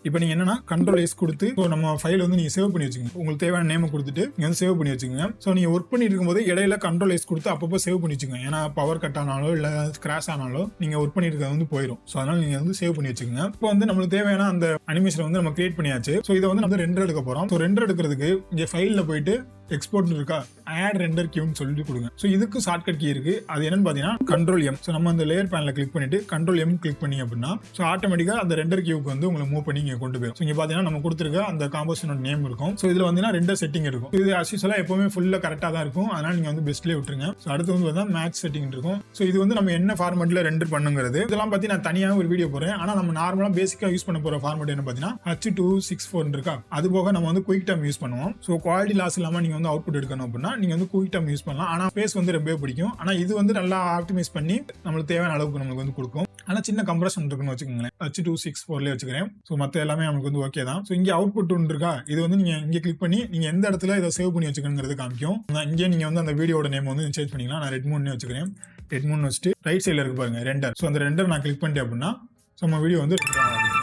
இப்போ நீங்கள் என்னன்னா கண்ட்ரோல் எஸ் கொடுத்து ஸோ நம்ம ஃபைல் வந்து நீங்கள் சேவ் பண்ணி வச்சுக்கோங்க. உங்களுக்கு தேவையான நேமை கொடுத்துட்டு நீங்கள் வந்து சேவ் பண்ணி வச்சுக்கோங்க. ஸோ நீங்கள் ஒர்க் பண்ணிட்டு இருக்கும்போது இடையில கண்ட்ரோல் எஸ் கொடுத்து அப்பப்போ சேவ் பண்ணி வச்சுக்கோங்க. ஏன்னா பவர் கட் ஆனாலோ இல்லை கிராஷ் ஆனாலோ நீங்கள் ஒர்க் பண்ணிட்டு இருக்கிறது வந்து போயிடும். ஸோ அதனால நீங்கள் வந்து சேவ் பண்ணி வச்சுக்கோங்க. இப்போ வந்து நம்மளுக்கு தேவையான அந்த அனிமேஷன் வந்து நம்ம கிரியேட் பண்ணியாச்சு. ஸோ இதை வந்து நம்ம ரெண்டர் எடுக்க போகிறோம். ஸோ ரெண்டர் எடுக்கிறதுக்கு இங்கே ஃபைலில் போயிட்டு எக்ஸ்போர்ட் இருக்கா, ஆட் ரெண்டர் கியூன்னு சொல்லிட்டு கொடுங்க. ஸோ இதுக்கு ஷார்ட்கட் கீ இருக்கு. அது என்னன்னு பார்த்தீங்கன்னா கண்ட்ரோல் எம். ஸோ நம்ம அந்த லேயர் பேனல கிளிக் பண்ணிட்டு கண்ட்ரோல் எம் கிளிக் பண்ணி அப்படின்னா ஸோ ஆட்டோமேட்டிக்கா அந்த ரெண்டர் கியூக்கு வந்து உங்களை மூவ் பண்ணி இங்கே கொண்டு போயிடும். ஸோ இங்கே பார்த்தீங்கன்னா நம்ம கொடுத்துருக்க அந்த காம்போசிஷனோட நேம் இருக்கும். ஸோ இதில் வந்து ரெண்டர் செட்டிங் இருக்கும். இது அஸ்யூஸ்வலாக எப்பவுமே ஃபுல்லாக கரெக்டாக தான் இருக்கும். அதனால நீங்கள் வந்து பெஸ்ட்லேயே விட்டுருங்க. ஸோ அடுத்து வந்து பார்த்தா மேக்ஸ் செட்டிங் இருக்கும். ஸோ இது வந்து நம்ம என்ன ஃபார்மெட்டில் ரெண்டர் பண்ணுங்கிறது இதெல்லாம் பற்றி நான் தனியாக ஒரு வீடியோ போடுறேன். ஆனால் நம்ம நார்மலாக பேசிக்காக யூஸ் பண்ண போகிற ஃபார்மெட் என்ன பார்த்தீங்கன்னா H264 இருக்கா. அது போக நம்ம வந்து குயிக் டைம் யூஸ் பண்ணுவோம். ஸோ குவாலிட்டி லாஸ் இல்லாமல் நீங்கள் வந்து அவுட்புட் எடுக்கணும் நீங்க வந்து குயிக் டைம் யூஸ் பண்ணலாம். ஆனா ஸ்பேஸ் வந்து ரொம்பவே பிடிக்கும். ஆனா இது வந்து நல்லா ஆப்டிமைஸ் பண்ணி நம்மளுக்கு தேவையான அளவுக்கு நமக்கு வந்து கொடுக்கும். ஆனா சின்ன கம்ப்ரஷன் இருக்குன்னு வச்சுக்கோங்களேன். H264 வச்சுக்கிறேன். ஸோ மற்ற எல்லாமே நமக்கு வந்து ஓகே தான். ஸோ இங்கே அவுட்புட் ஒன்று இருக்கா, இது வந்து நீங்க இங்கே கிளிக் பண்ணி நீங்க எந்த இடத்துல இதை சேவ் பண்ணி வச்சுக்கணுங்கிறது காமிக்கும். இங்கே நீங்க வந்து அந்த வீடியோட நேம் வந்து சேஞ்ச் பண்ணிக்கலாம். நான் ரெட்மூன் வச்சுக்கிறேன். ரெட்மூன் வச்சுட்டு ரைட் சைடில் இருக்கு பாருங்க ரெண்டர். ஸோ அந்த ரெண்டர் நான் கிளிக் பண்ணிட்டேன் அப்படின்னா ஸோ நம்ம வீடியோ வந்து ரெண்டர் ஆகும்.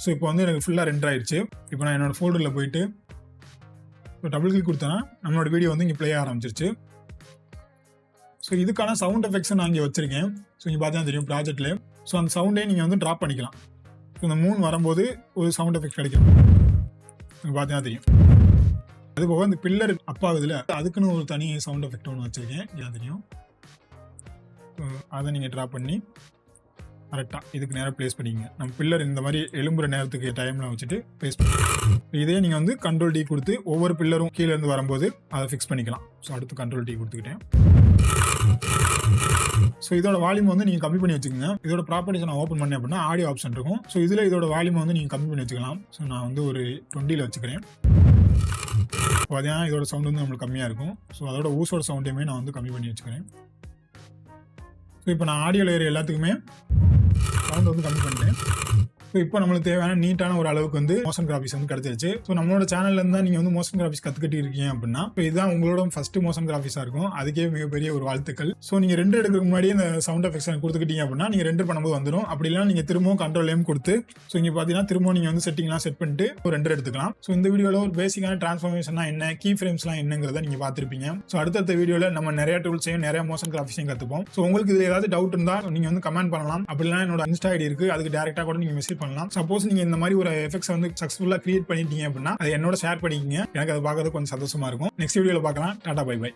ஸோ இப்போ வந்து எனக்கு ஃபுல்லாக ரெண்டர் ஆயிடுச்சு. இப்போ நான் என்னோட ஃபோல்டரில் போயிட்டு டபுள் கிளிக் கொடுத்தேன்னா நம்மளோட வீடியோ வந்து இங்கே ப்ளே ஆரம்பிச்சிருச்சு. ஸோ இதுக்கான சவுண்ட் எஃபெக்ட்ஸ் நான் இங்கே வச்சிருக்கேன். ஸோ இங்கே பார்த்தீங்கன்னா தெரியும் ப்ராஜெக்ட்லேயே. ஸோ அந்த சவுண்டே நீங்கள் வந்து ட்ராப் பண்ணிக்கலாம். ஸோ இந்த மூணு வரும்போது ஒரு சவுண்ட் எஃபெக்ட் கிடைக்கும். இங்கே பார்த்தீங்கன்னா தெரியும். அது போக இந்த பில்லர் அப்பாகுதுல அதுக்குன்னு ஒரு தனி சவுண்ட் எஃபெக்ட் ஒன்று வச்சிருக்கேன். இதான் தெரியும். அதை நீங்கள் ட்ராப் பண்ணி கரெக்டாக இதுக்கு நேரம் பிளேஸ் பண்ணிக்கங்க. நம்ம பில்லர் இந்த மாதிரி எலும்புற நேரத்துக்கு டைமில் வச்சுட்டு பிளேஸ் பண்ணிக்கலாம். இதே நீங்கள் வந்து கண்ட்ரோல் டி கொடுத்து ஒவ்வொரு பில்லரும் கீழே இருந்து வரும்போது அதை ஃபிக்ஸ் பண்ணிக்கலாம். ஸோ அடுத்து கண்ட்ரோல் டி கொடுத்துக்கிட்டேன். ஸோ இதோட வால்யூம் வந்து நீங்கள் கம்மி பண்ணி வச்சுக்கோங்க. இதோட ப்ராப்பர்ட்டிஸ் நான் ஓப்பன் பண்ணேன் அப்படின்னா ஆடியோ ஆப்ஷன் இருக்கும். ஸோ இதில் இதோட வால்யூம் வந்து நீங்கள் கம்மி பண்ணி வச்சுக்கலாம். ஸோ நான் வந்து ஒரு 20 வச்சுக்கிறேன். பார்த்தீங்கன்னா இதோட சவுண்ட் வந்து நம்மளுக்கு கம்மியாக இருக்கும். ஸோ அதோட ஊசோட சவுண்டையுமே நான் வந்து கம்மி பண்ணி வச்சுக்கிறேன். ஸோ இப்போ நான் ஆடியோ லேயர் எல்லாத்துக்குமே சவுண்ட் வந்து கம்மி பண்ணிட்டேன். ஸோ இப்போ நம்மளுக்கு தேவையான நீட்டான ஒரு அளவுக்கு வந்து மோஷன் கிராஃபிக்ஸ் வந்து கிடைச்சிருச்சு. ஸோ நம்மளோட சேனல்ல இருந்தால் நீங்கள் வந்து மோஷன் கிராஃபிக்ஸ் கற்றுக்கிட்டு இருக்கீங்க அப்படின்னா இப்போ இதுதான் உங்களோட ஃபர்ஸ்ட் மோஷன் கிராஃபிக்ஸாக இருக்கும். அதுக்கே மிகப்பெரிய ஒரு வாழ்த்துக்கள். ஸோ நீங்கள் ரெண்டர் எடுக்கிறதுக்கு முன்னாடியே இந்த சவுண்ட் எஃபெக்ட்ஸ் கொடுத்துக்கிட்டீங்க அப்படின்னா நீங்கள் ரெண்டர் பண்ணும்போது வந்துடும். அப்படி இல்லைனா நீங்கள் திரும்பவும் கண்ட்ரோல் எம் கொடுத்து ஸோ இங்கே பார்த்தீங்கன்னா திரும்பவும் நீங்கள் வந்து செட்டிங்லாம் செட் பண்ணிட்டு ஒரு ரெண்டர் எடுத்துக்கலாம். ஸோ இந்த வீடியோவில் ஒரு பேசிக்கான டிரான்ஸ்ஃபார்மேஷனா என்ன, கீ ஃப்ரேம்ஸ்லாம் என்னங்கிறத நீங்கள் பார்த்துருப்பீங்க. ஸோ அடுத்த வீடியோவில் நம்ம நிறைய டூல்ஸையும் நிறைய மோஷன் கிராஃபிக்ஸையும் கற்றுப்போம். ஸோ உங்களுக்கு இதில் ஏதாவது டவுட் இருந்தால் நீங்கள் வந்து கமெண்ட் பண்ணலாம். அப்படிலாம் என்னோட இன்ஸ்டா ஐடி இருக்குது, அதுக்கு டேரெக்டாக கூட நீங்கள் மெசேஜ் பண்ணலாம். சப்போஸ் நீங்கள் இந்த மாதிரி ஒரு எஃபெக்ட்ஸ் வந்து சக்ஸஸ்ஃபுல்லாக கிரியேட் பண்ணிட்டீங்க அப்படின்னா அதை என்னோட ஷேர் பண்ணிக்கிங்க. எனக்கு அதை பார்க்கறது கொஞ்சம் சந்தோஷமா இருக்கும். நெக்ஸ்ட் வீடியோவில் பார்க்கலாம். Tata bye by.